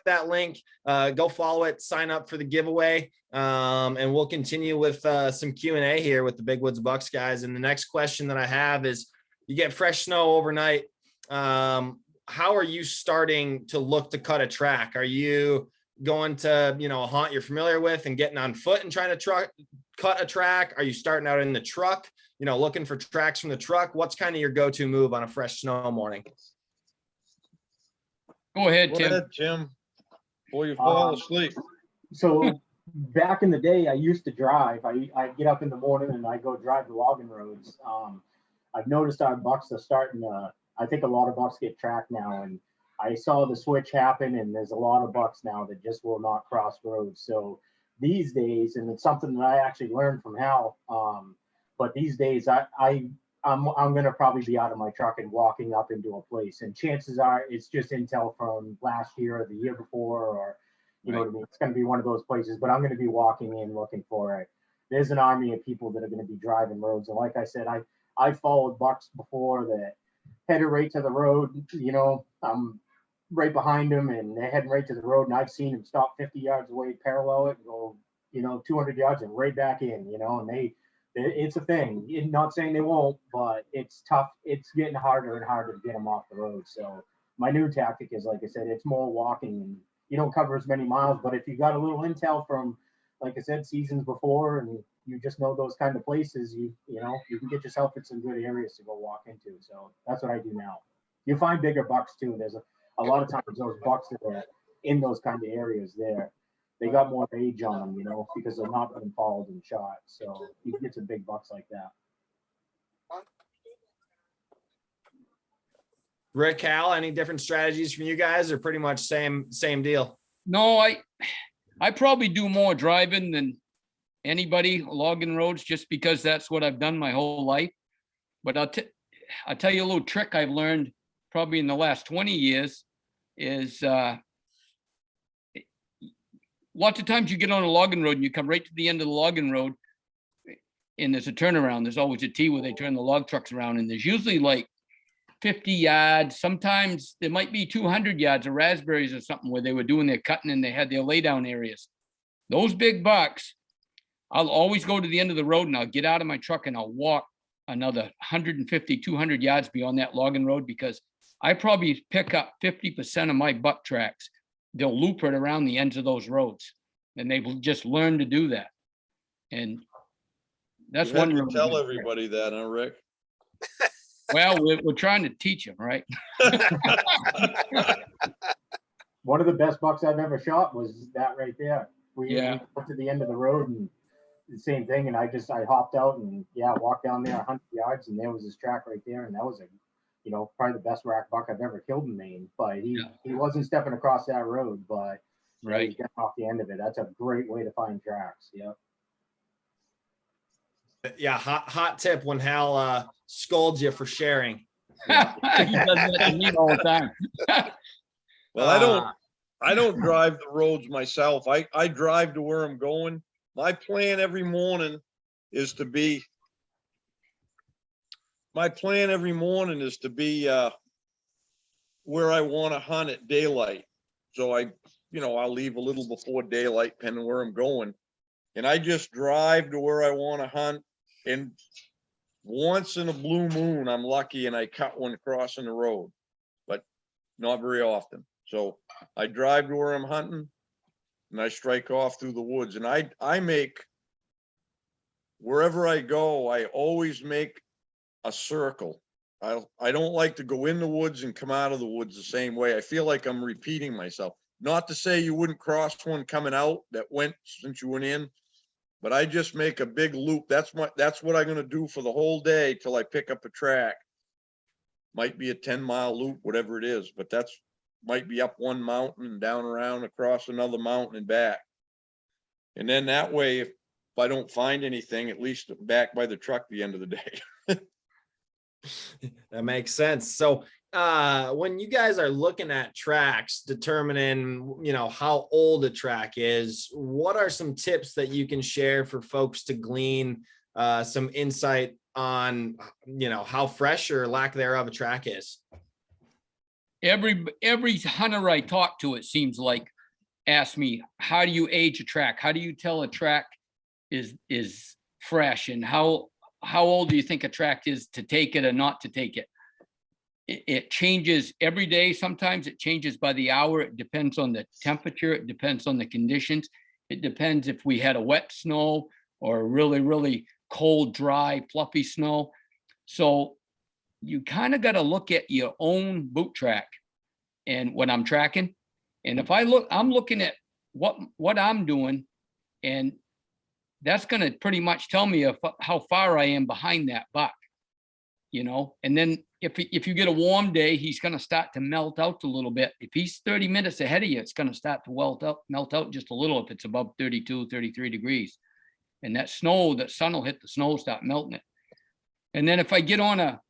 that link, go follow it, sign up for the giveaway. And we'll continue with some Q&A here with the Big Woods Bucks guys. And the next question that I have is, you get fresh snow overnight. How are you starting to look to cut a track? Are you going to, a haunt you're familiar with and getting on foot and trying to cut a track? Are you starting out in the truck, looking for tracks from the truck? What's kind of your go-to move on a fresh snow morning? Go ahead, Tim. Go ahead, Tim, before you fall asleep. So back in the day, I used to drive. I get up in the morning and I go drive the logging roads. I've noticed our bucks are starting to, I think a lot of bucks get tracked now, and I saw the switch happen, and there's a lot of bucks now that just will not cross roads. So these days, and it's something that I actually learned from Hal, but these days I'm going to probably be out of my truck and walking up into a place, and chances are it's just intel from last year or the year before, or you know what I mean? It's going to be one of those places, but I'm going to be walking in looking for it. There's an army of people that are going to be driving roads, and like I said, I followed bucks before that headed right to the road. I'm right behind them and they're heading right to the road, and I've seen them stop 50 yards away, parallel it, and go 200 yards and right back in, and it's a thing. Not saying they won't, but it's tough. It's getting harder and harder to get them off the road. So my new tactic is, like I said, it's more walking, and you don't cover as many miles, but if you got a little intel from, like I said, seasons before, and you just know those kind of places, you can get yourself in some good areas to go walk into. So that's what I do now. You find bigger bucks too. There's a lot of times those bucks that are in those kind of areas they got more age on them, because they're not being followed and shot. So you can get some big bucks like that. Rick, Hal, any different strategies from you guys, or pretty much same deal? No, I probably do more driving than anybody logging roads, just because that's what I've done my whole life. But I'll tell you a little trick I've learned probably in the last 20 years is lots of times you get on a logging road and you come right to the end of the logging road and there's a turnaround. There's always a T where they turn the log trucks around, and there's usually like 50 yards. Sometimes there might be 200 yards of raspberries or something where they were doing their cutting and they had their lay down areas. Those big bucks, I'll always go to the end of the road and I'll get out of my truck and I'll walk another 150, 200 yards beyond that logging road, because I probably pick up 50% of my buck tracks. They'll loop it around the ends of those roads, and they've just learned to do that. And that's one. You tell everybody that, huh, Rick? Well, we're trying to teach them, right? One of the best bucks I've ever shot was that right there. We went to the end of the road and the same thing, and I hopped out and walked down there 100 yards, and there was his track right there, and that was probably the best rack buck I've ever killed in Maine. But he wasn't stepping across that road, but right, he got off the end of it. That's a great way to find tracks. Yeah, hot tip when Hal scolds you for sharing. He does that to me all the time. Well, I don't drive the roads myself. I drive to where I'm going. My plan every morning is to be where I want to hunt at daylight. So I'll leave a little before daylight, depending where I'm going. And I just drive to where I want to hunt. And once in a blue moon, I'm lucky and I cut one crossing the road. But not very often. So I drive to where I'm hunting and I strike off through the woods, and I make, wherever I go, I always make a circle. I don't like to go in the woods and come out of the woods the same way. I feel like I'm repeating myself. Not to say you wouldn't cross one coming out that went since you went in, but I just make a big loop. That's what I'm gonna do for the whole day till I pick up a track. Might be a 10-mile loop, whatever it is, but that's might be up one mountain and down around across another mountain and back. And then that way, if I don't find anything, at least I'm back by the truck at the end of the day. That makes sense. So when you guys are looking at tracks, determining, you know, how old a track is, what are some tips that you can share for folks to glean some insight on, you know, how fresh or lack thereof a track is? Every hunter I talk to, it seems like, ask me, how do you age a track? How do you tell a track is fresh? And how old do you think a track is to take it or not to take it? It changes every day. Sometimes it changes by the hour. It depends on the temperature. It depends on the conditions. It depends if we had a wet snow or really, really cold, dry, fluffy snow. So you kind of got to look at your own boot track and what I'm tracking. And if I'm looking at what I'm doing, and that's going to pretty much tell me how far I am behind that buck, you know. And then if you get a warm day, he's going to start to melt out a little bit. If he's 30 minutes ahead of you, it's going to start to melt out just a little if it's above 32, 33 degrees. And that sun will hit the snow, start melting it. And then if I get on a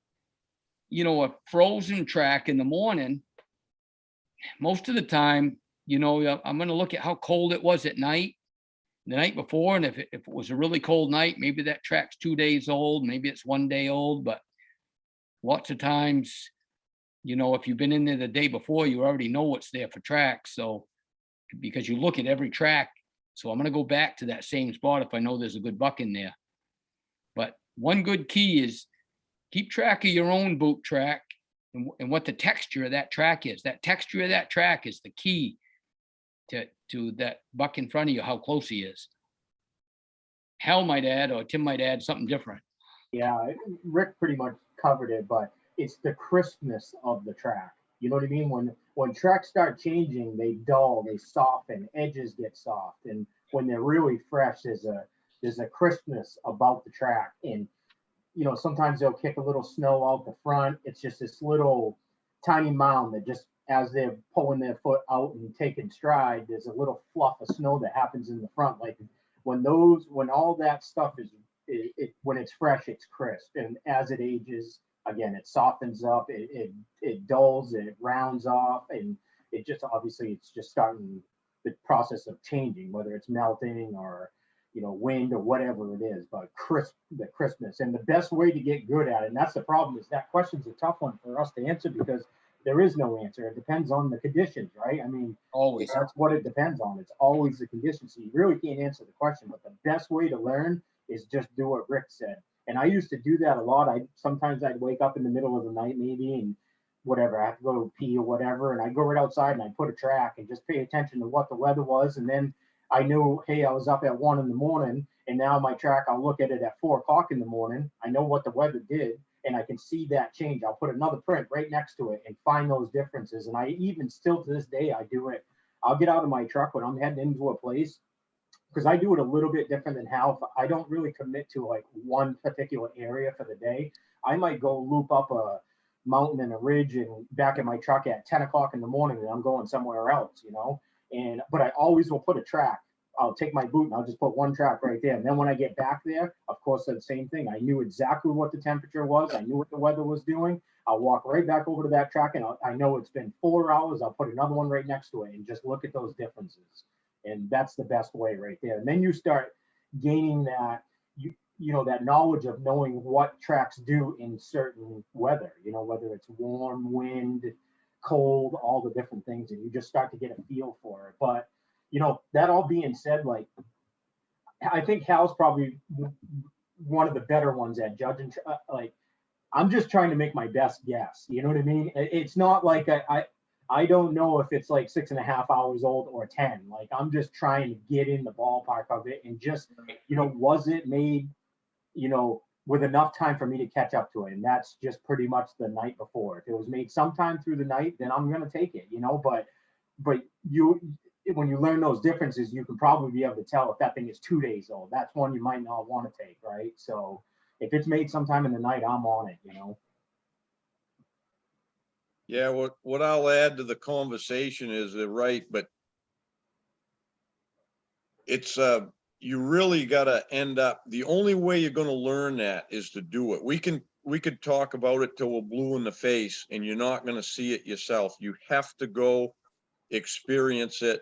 frozen track in the morning, most of the time, you know, I'm going to look at how cold it was at night, the night before. And if it was a really cold night, maybe that track's 2 days old, maybe it's 1 day old. But lots of times, you know, if you've been in there the day before, you already know what's there for tracks. So because you look at every track, so I'm going to go back to that same spot if I know there's a good buck in there. But one good key is keep track of your own boot track and what the texture of that track is. That texture of that track is the key to that buck in front of you, how close he is. Hal might add, or Tim might add something different. Yeah, Rick pretty much covered it, but it's the crispness of the track. You know what I mean? When tracks start changing, they dull, they soften, edges get soft, and when they're really fresh, there's a crispness about the track. And you know, sometimes they'll kick a little snow out the front. It's just this little tiny mound that just, as they're pulling their foot out and taking stride, there's a little fluff of snow that happens in the front. Like when all that stuff is, when it's fresh, it's crisp. And as it ages, again, it softens up, it dulls, it rounds off, and it just, obviously it's just starting the process of changing, whether it's melting or, you know, wind or whatever it is, but the crispness. And the best way to get good at it, and that's the problem, is that question's a tough one for us to answer because there is no answer. It depends on the conditions, right? I mean, Always. that's what it depends on. It's always the conditions. So you really can't answer the question, but the best way to learn is just do what Rick said. And I used to do that a lot. Sometimes I'd wake up in the middle of the night maybe and whatever, I have to go pee or whatever, and I'd go right outside and I'd put a track and just pay attention to what the weather was. And then I knew, hey, I was up at 1 a.m. and now my track, I'll look at it at 4 o'clock in the morning. I know what the weather did and I can see that change. I'll put another print right next to it and find those differences. And I even still to this day, I do it. I'll get out of my truck when I'm heading into a place, because I do it a little bit different than Hal. I don't really commit to like one particular area for the day. I might go loop up a mountain and a ridge and back in my truck at 10 o'clock in the morning and I'm going somewhere else, you know? But I always will put a track. I'll take my boot and I'll just put one track right there. And then when I get back there, of course, the same thing. I knew exactly what the temperature was. I knew what the weather was doing. I'll walk right back over to that track and I know it's been 4 hours. I'll put another one right next to it and just look at those differences. And that's the best way right there. And then you start gaining that, you know, that knowledge of knowing what tracks do in certain weather, you know, whether it's warm, wind, cold, all the different things, and you just start to get a feel for it. But, you know, that all being said, like, I think Hal's probably one of the better ones at judging. Like, I'm just trying to make my best guess. You know what I mean? It's not like I don't know if it's like 6.5 hours old or 10. Like, I'm just trying to get in the ballpark of it and just, was it made, with enough time for me to catch up to it? And that's just pretty much the night before. If it was made sometime through the night, then I'm going to take it, but when you learn those differences, you can probably be able to tell if that thing is 2 days old. That's one you might not want to take, right? So if it's made sometime in the night, I'm on it, Yeah, what I'll add to the conversation is they're right, but it's you really gotta end up, the only way you're gonna learn that is to do it. We could talk about it till we're blue in the face and you're not gonna see it yourself. You have to go experience it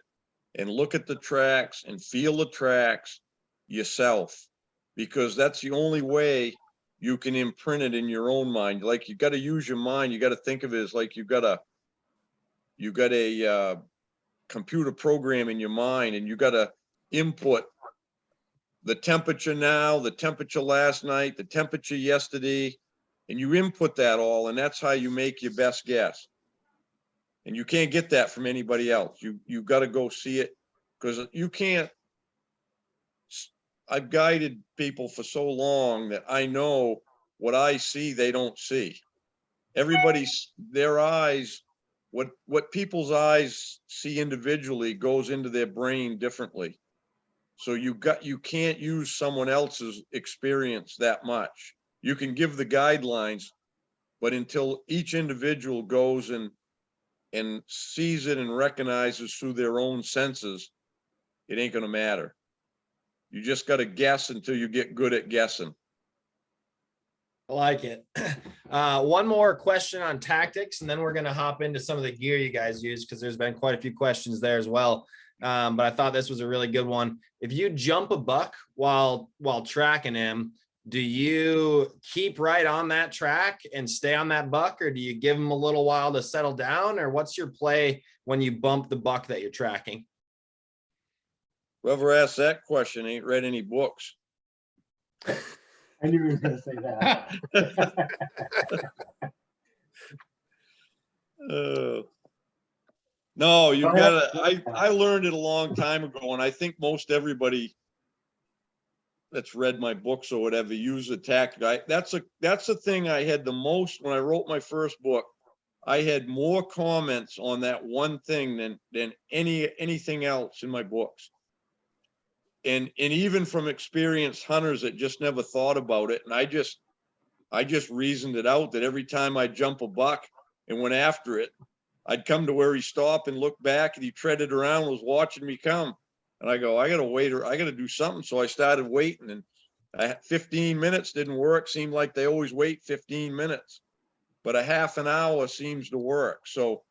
and look at the tracks and feel the tracks yourself, because that's the only way you can imprint it in your own mind. Like, you got to use your mind. You got to think of it as like you got a computer program in your mind, and you got to input the temperature now, the temperature last night, the temperature yesterday, and you input that all, and that's how you make your best guess. And you can't get that from anybody else. You got to go see it, because you can't. I've guided people for so long that I know what I see, they don't see. Everybody's, their eyes, what people's eyes see individually goes into their brain differently. So you can't use someone else's experience that much. You can give the guidelines, but until each individual goes and sees it and recognizes through their own senses, it ain't gonna matter. You just got to guess until you get good at guessing. I like it. One more question on tactics, and then we're going to hop into some of the gear you guys use, because there's been quite a few questions there as well. But I thought this was a really good one. If you jump a buck while tracking him, do you keep right on that track and stay on that buck, or do you give him a little while to settle down, or what's your play when you bump the buck that you're tracking? Whoever asked that question ain't read any books. I knew he was going to say that. No, you gotta, I learned it a long time ago, and I think most everybody that's read my books or whatever use a tactic. That's the thing I had the most when I wrote my first book. I had more comments on that one thing than anything else in my books. And even from experienced hunters that just never thought about it. And I just reasoned it out that every time I jump a buck and went after it, I'd come to where he stopped and looked back, and he treaded around and was watching me come. And I go, I got to wait, or I got to do something. So I started waiting, and 15 minutes didn't work. Seemed like they always wait 15 minutes, but a half an hour seems to work. So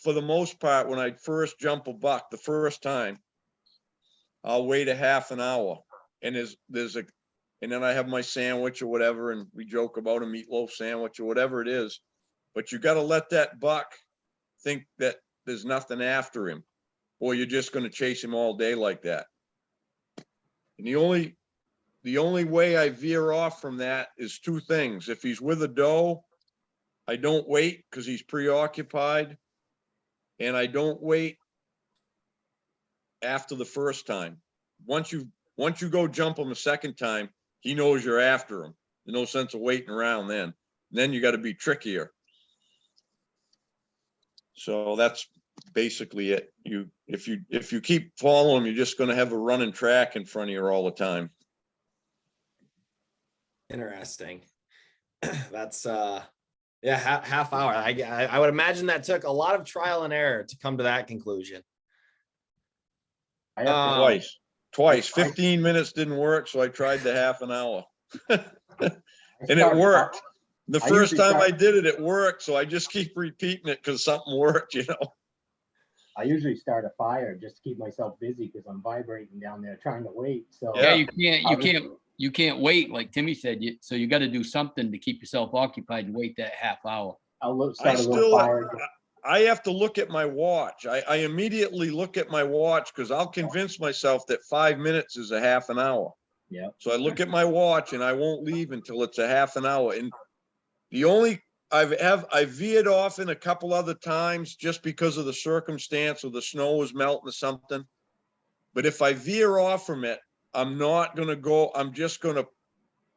for the most part, when I first jump a buck the first time, I'll wait a half an hour, and and then I have my sandwich or whatever, and we joke about a meatloaf sandwich or whatever it is. But you got to let that buck think that there's nothing after him, or you're just going to chase him all day like that. And the only way I veer off from that is two things. If he's with a doe, I don't wait because he's preoccupied, and I don't wait after the first time. Once you go jump him a second time, he knows you're after him. There's no sense of waiting around then. Then you got to be trickier. So that's basically it. If you keep following him, you're just going to have a running track in front of you all the time. Interesting. That's yeah, half hour. I would imagine that took a lot of trial and error to come to that conclusion. Twice. 15 minutes didn't work, so I tried the half an hour. And it worked. The first time I did it, it worked. So I just keep repeating it because something worked, I usually start a fire just to keep myself busy because I'm vibrating down there trying to wait. So yeah, you can't wait, like Timmy said. So you got to do something to keep yourself occupied and wait that half hour. I have to look at my watch. I immediately look at my watch because I'll convince myself that 5 minutes is a half an hour. Yeah. So I look at my watch and I won't leave until it's a half an hour. And I veered off in a couple other times just because of the circumstance, or the snow was melting or something. But if I veer off from it, I'm not gonna go, I'm just gonna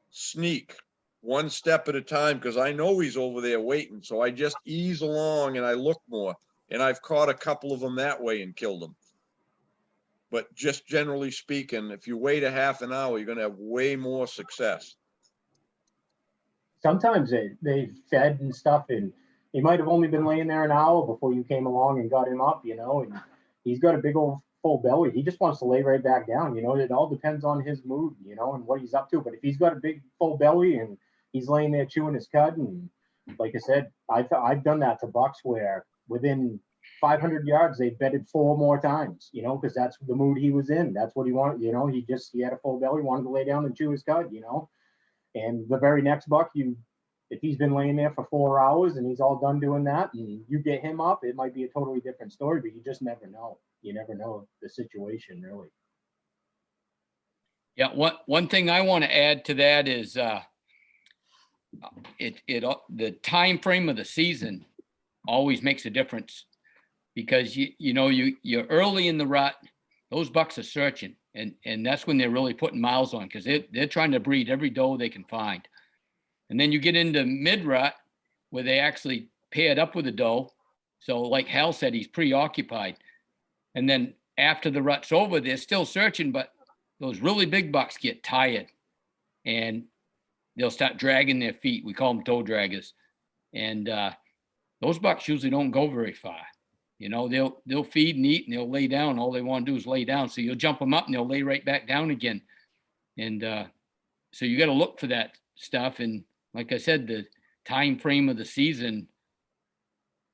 sneak one step at a time, because I know he's over there waiting. So I just ease along and I look more. And I've caught a couple of them that way and killed them. But just generally speaking, if you wait a half an hour, you're gonna have way more success. Sometimes they fed and stuff, and he might have only been laying there an hour before you came along and got him up, you know, and he's got a big old full belly. He just wants to lay right back down, you know. It all depends on his mood, you know, and what he's up to. But if he's got a big full belly and he's laying there chewing his cud, and like I said, I've done that to bucks where within 500 yards they bedded 4 more times, you know, because that's the mood he was in. That's what he wanted, you know. He had a full belly, wanted to lay down and chew his cud, you know. And the very next buck, if he's been laying there for 4 hours and he's all done doing that, and you get him up, it might be a totally different story. But you just never know. You never know the situation, really. Yeah, one thing I want to add to that is the time frame of the season always makes a difference, because you're early in the rut, those bucks are searching, and that's when they're really putting miles on, because they're trying to breed every doe they can find. And then you get into mid rut where they actually paired up with a doe. So like Hal said, he's preoccupied. And then after the rut's over, they're still searching, but those really big bucks get tired and they'll start dragging their feet. We call them toe draggers. And those bucks usually don't go very far. You know, they'll feed and eat and they'll lay down. All they want to do is lay down. So you'll jump them up and they'll lay right back down again. And so you got to look for that stuff. And like I said, the time frame of the season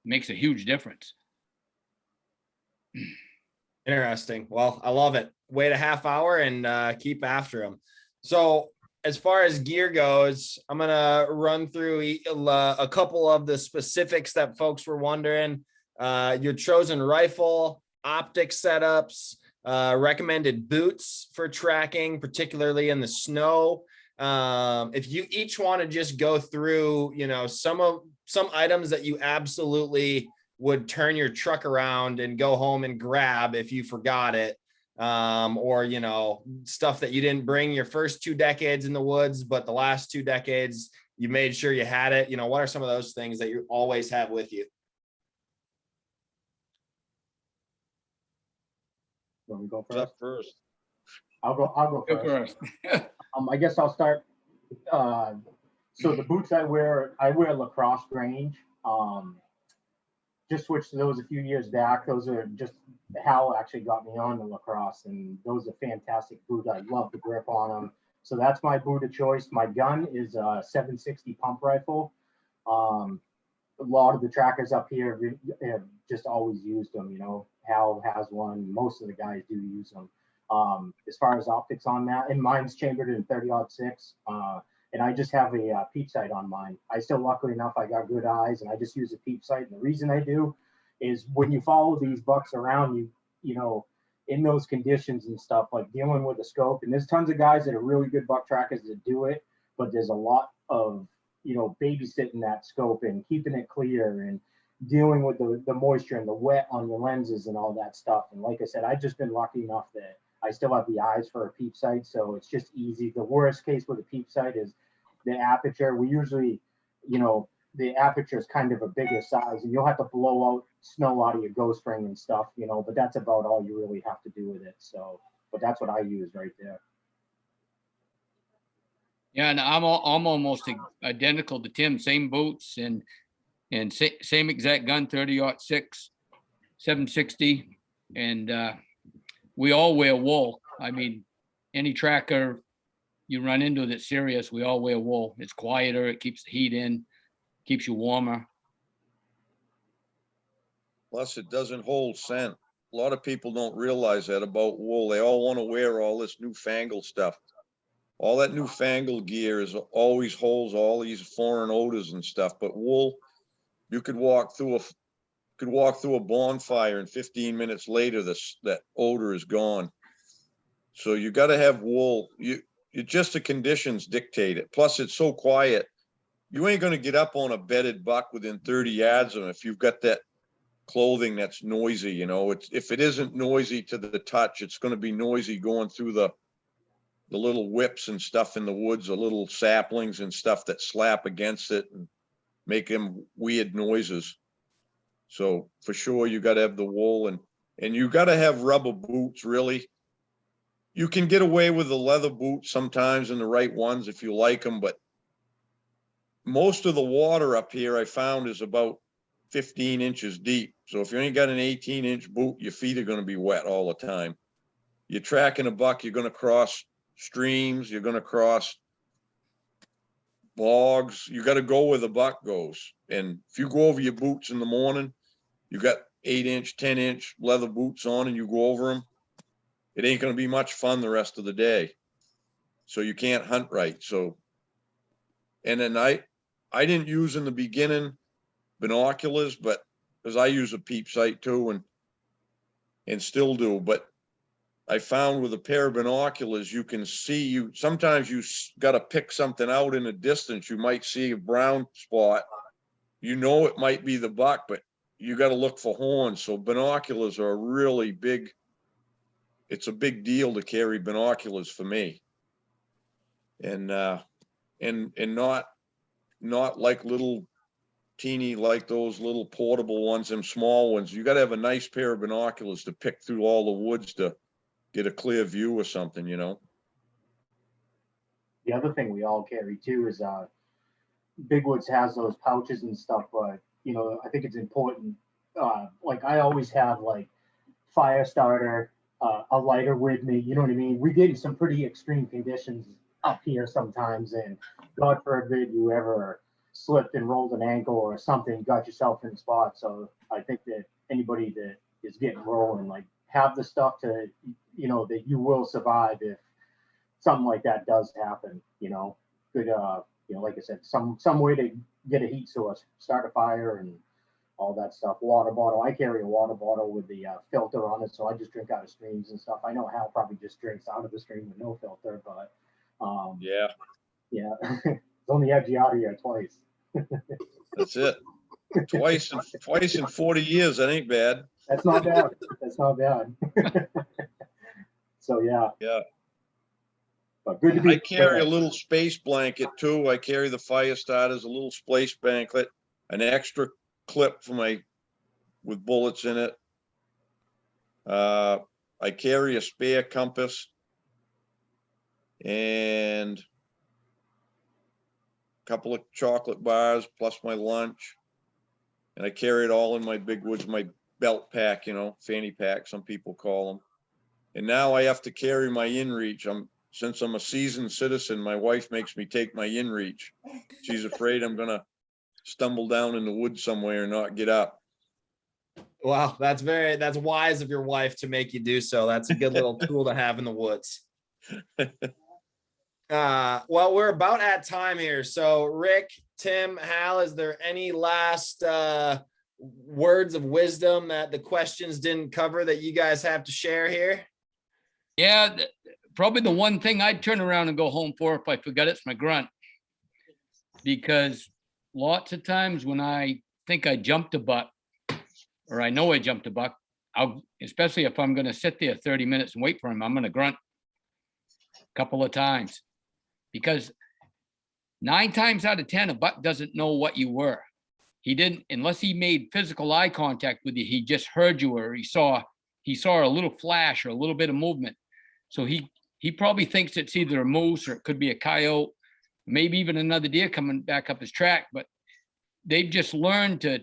makes a huge difference. Interesting. Well, I love it. Wait a half hour and keep after them. So as far as gear goes, I'm going to run through a couple of the specifics that folks were wondering. Your chosen rifle, optic setups, recommended boots for tracking, particularly in the snow. If you each want to just go through, some items that you absolutely would turn your truck around and go home and grab if you forgot it, or stuff that you didn't bring your first 2 decades in the woods, but the last 2 decades you made sure you had it. What are some of those things that you always have with you? Want me to go What's first? up first? I'll go first. I guess I'll start. So the boots I wear lacrosse range. Just switched to those a few years back. Those are just, Hal actually got me on the lacrosse, and those are fantastic boots. I love the grip on them. So that's my boot of choice. My gun is a 760 pump rifle. A lot of the trackers up here have just always used them. Hal has one. Most of the guys do use them. As far as optics on that, and mine's chambered in 30-06. And I just have a peep sight on mine. I still, luckily enough, I got good eyes, and I just use a peep sight. And the reason I do is when you follow these bucks around, in those conditions and stuff, like dealing with a scope. And there's tons of guys that are really good buck trackers that do it, but there's a lot of, babysitting that scope and keeping it clear and dealing with the moisture and the wet on your lenses and all that stuff. And like I said, I've just been lucky enough that I still have the eyes for a peep sight, so it's just easy. The worst case with a peep sight is the aperture. We usually, the aperture is kind of a bigger size, and you'll have to blow out snow out of your ghost ring and stuff, but that's about all you really have to do with it. So, but that's what I use right there. Yeah, and I'm almost identical to Tim. Same boots and same exact gun, 30-06, 760, and we all wear wool. I mean, any tracker you run into that's serious, we all wear wool. It's quieter. It keeps the heat in, keeps you warmer. Plus, it doesn't hold scent. A lot of people don't realize that about wool. They all want to wear all this newfangled stuff. All that newfangled gear always holds all these foreign odors and stuff. But wool, you could walk through a bonfire, and 15 minutes later, that odor is gone. So you got to have wool. Just the conditions dictate it. Plus, it's so quiet. you ain't gonna get up on a bedded buck within 30 yards of him if you've got that clothing that's noisy, you know. It's, if it isn't noisy to the touch, it's gonna be noisy going through the little whips and stuff in the woods, the little saplings and stuff that slap against it and make them weird noises. So for sure, you gotta have the wool, and you gotta have rubber boots, really. You can get away with the leather boots sometimes in the right ones if you like them, but most of the water up here I found is about 15 inches deep. So if you ain't got an 18-inch boot, your feet are gonna be wet all the time. You're tracking a buck, you're gonna cross streams, you're gonna cross bogs. You gotta go where the buck goes. And if you go over your boots in the morning, you got 8-inch, 10-inch leather boots on and you go over them, it ain't gonna be much fun the rest of the day. So you can't hunt right. So, and then I didn't use in the beginning binoculars, but because I use a peep sight too and still do, but I found with a pair of binoculars, you can see, you sometimes you got to pick something out in a distance. You might see a brown spot, you know, it might be the buck, but you got to look for horns. So binoculars are a really big, it's a big deal to carry binoculars for me. And not like little teeny, like those little portable ones, them small ones. You got to have a nice pair of binoculars to pick through all the woods to get a clear view or something, you know. The other thing we all carry too is Big Woods has those pouches and stuff, but you know, I think it's important. Like I always have like fire starter, a lighter with me. You know what I mean? We get in some pretty extreme conditions up here sometimes, and God forbid you ever slipped and rolled an ankle or something, got yourself in a spot. So I think that anybody that is getting rolling, like, have the stuff to, you know, that you will survive if something like that does happen. You know, good, you know, like I said, some way to get a heat source, start a fire, and all that stuff. Water bottle. I carry a water bottle with the filter on it, so I just drink out of streams and stuff. I know Hal probably just drinks out of the stream with no filter, but Yeah, it's only had you out of here twice. that's it. Twice in 40 years, that ain't bad. That's not bad. That's not bad. So yeah. But good to be. I carry a little space blanket too. I carry the fire starters, a little space blanket, an extra clip for my, with bullets in it. I carry a spare compass and a couple of chocolate bars plus my lunch. And I carry it all in my Big Woods, my belt pack, you know, fanny pack, some people call them. And now I have to carry my inReach. Since I'm a seasoned citizen, my wife makes me take my inReach. She's afraid I'm gonna stumble down in the woods somewhere and not get up. Wow, that's wise of your wife to make you do so. That's a good little tool to have in the woods. Well, we're about at time here. So Rick, Tim, Hal, is there any last words of wisdom that the questions didn't cover that you guys have to share here? Yeah, probably the one thing I'd turn around and go home for if I forgot it's my grunt. Because lots of times when I think I jumped a buck, or I know I jumped a buck, especially if I'm going to sit there 30 minutes and wait for him, I'm going to grunt a couple of times. Because 9 times out of 10, a buck doesn't know what you were. He didn't, unless he made physical eye contact with you, he just heard you, or he saw a little flash or a little bit of movement. So he probably thinks it's either a moose or it could be a coyote, maybe even another deer coming back up his track. But they've just learned to,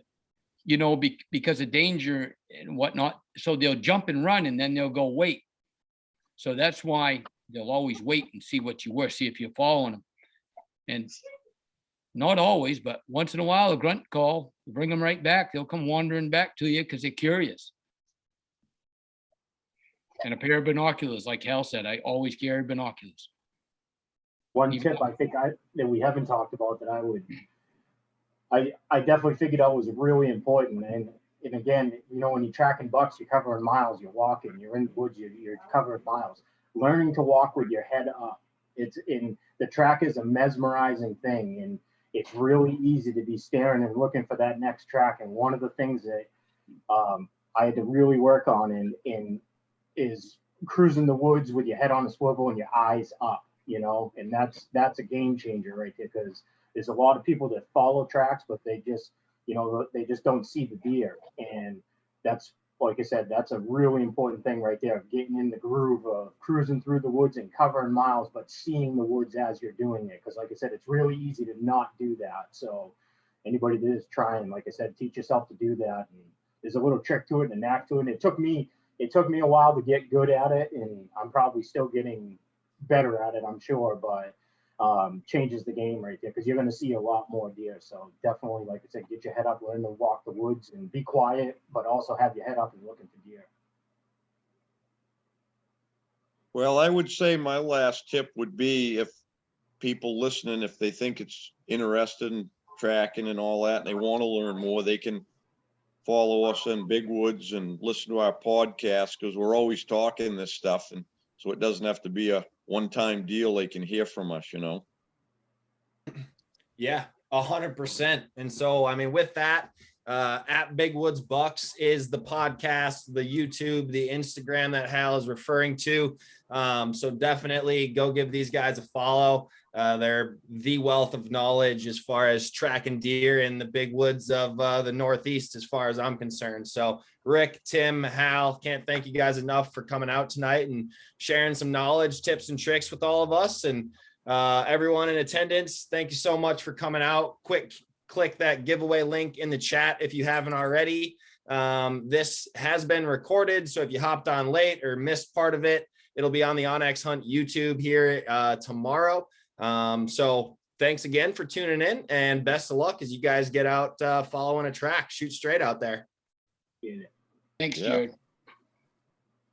you know, because of danger and whatnot. So they'll jump and run, and then they'll go wait. So that's why they'll always wait and see what you were, see if you're following them. And not always, but once in a while, a grunt call, bring them right back. They'll come wandering back to you because they're curious. And a pair of binoculars, like Hal said, I always carry binoculars. One tip I think that we haven't talked about that I definitely figured out was really important. And again, you know, when you're tracking bucks, you're covering miles, you're walking, you're in the woods, you're covering miles. Learning to walk with your head up. The track is a mesmerizing thing. And it's really easy to be staring and looking for that next track. And one of the things that I had to really work on is cruising the woods with your head on a swivel and your eyes up, you know, and that's a game changer right there, because there's a lot of people that follow tracks, but they just, you know, they just don't see the deer. And that's, like I said, that's a really important thing right there, of getting in the groove of cruising through the woods and covering miles, but seeing the woods as you're doing it. Because like I said, it's really easy to not do that. So anybody that is trying, like I said, teach yourself to do that. And there's a little trick to it and a knack to it. And it took me a while to get good at it, and I'm probably still getting better at it, I'm sure, but changes the game right there, because you're going to see a lot more deer. So definitely, like I said, get your head up, learn to walk the woods and be quiet, but also have your head up and looking for deer. Well, I would say my last tip would be, if people listening, if they think it's interested in tracking and all that, and they want to learn more, they can follow us in Big Woods and listen to our podcast, because we're always talking this stuff. And so it doesn't have to be a one-time deal. They can hear from us, you know? Yeah, 100%. And so, I mean, with that, at Big Woods Bucks is the podcast, the YouTube, the Instagram that Hal is referring to. So definitely go give these guys a follow. They're the wealth of knowledge as far as tracking deer in the big woods of the Northeast, as far as I'm concerned. So Rick, Tim, Hal, can't thank you guys enough for coming out tonight and sharing some knowledge, tips, and tricks with all of us. And everyone in attendance, thank you so much for coming out. Quick, click that giveaway link in the chat if you haven't already. This has been recorded, so if you hopped on late or missed part of it, it'll be on the Onyx Hunt YouTube here tomorrow. So thanks again for tuning in, and best of luck as you guys get out following a track. Shoot straight out there. Thanks, Yeah. Jared.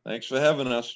Thanks for having us.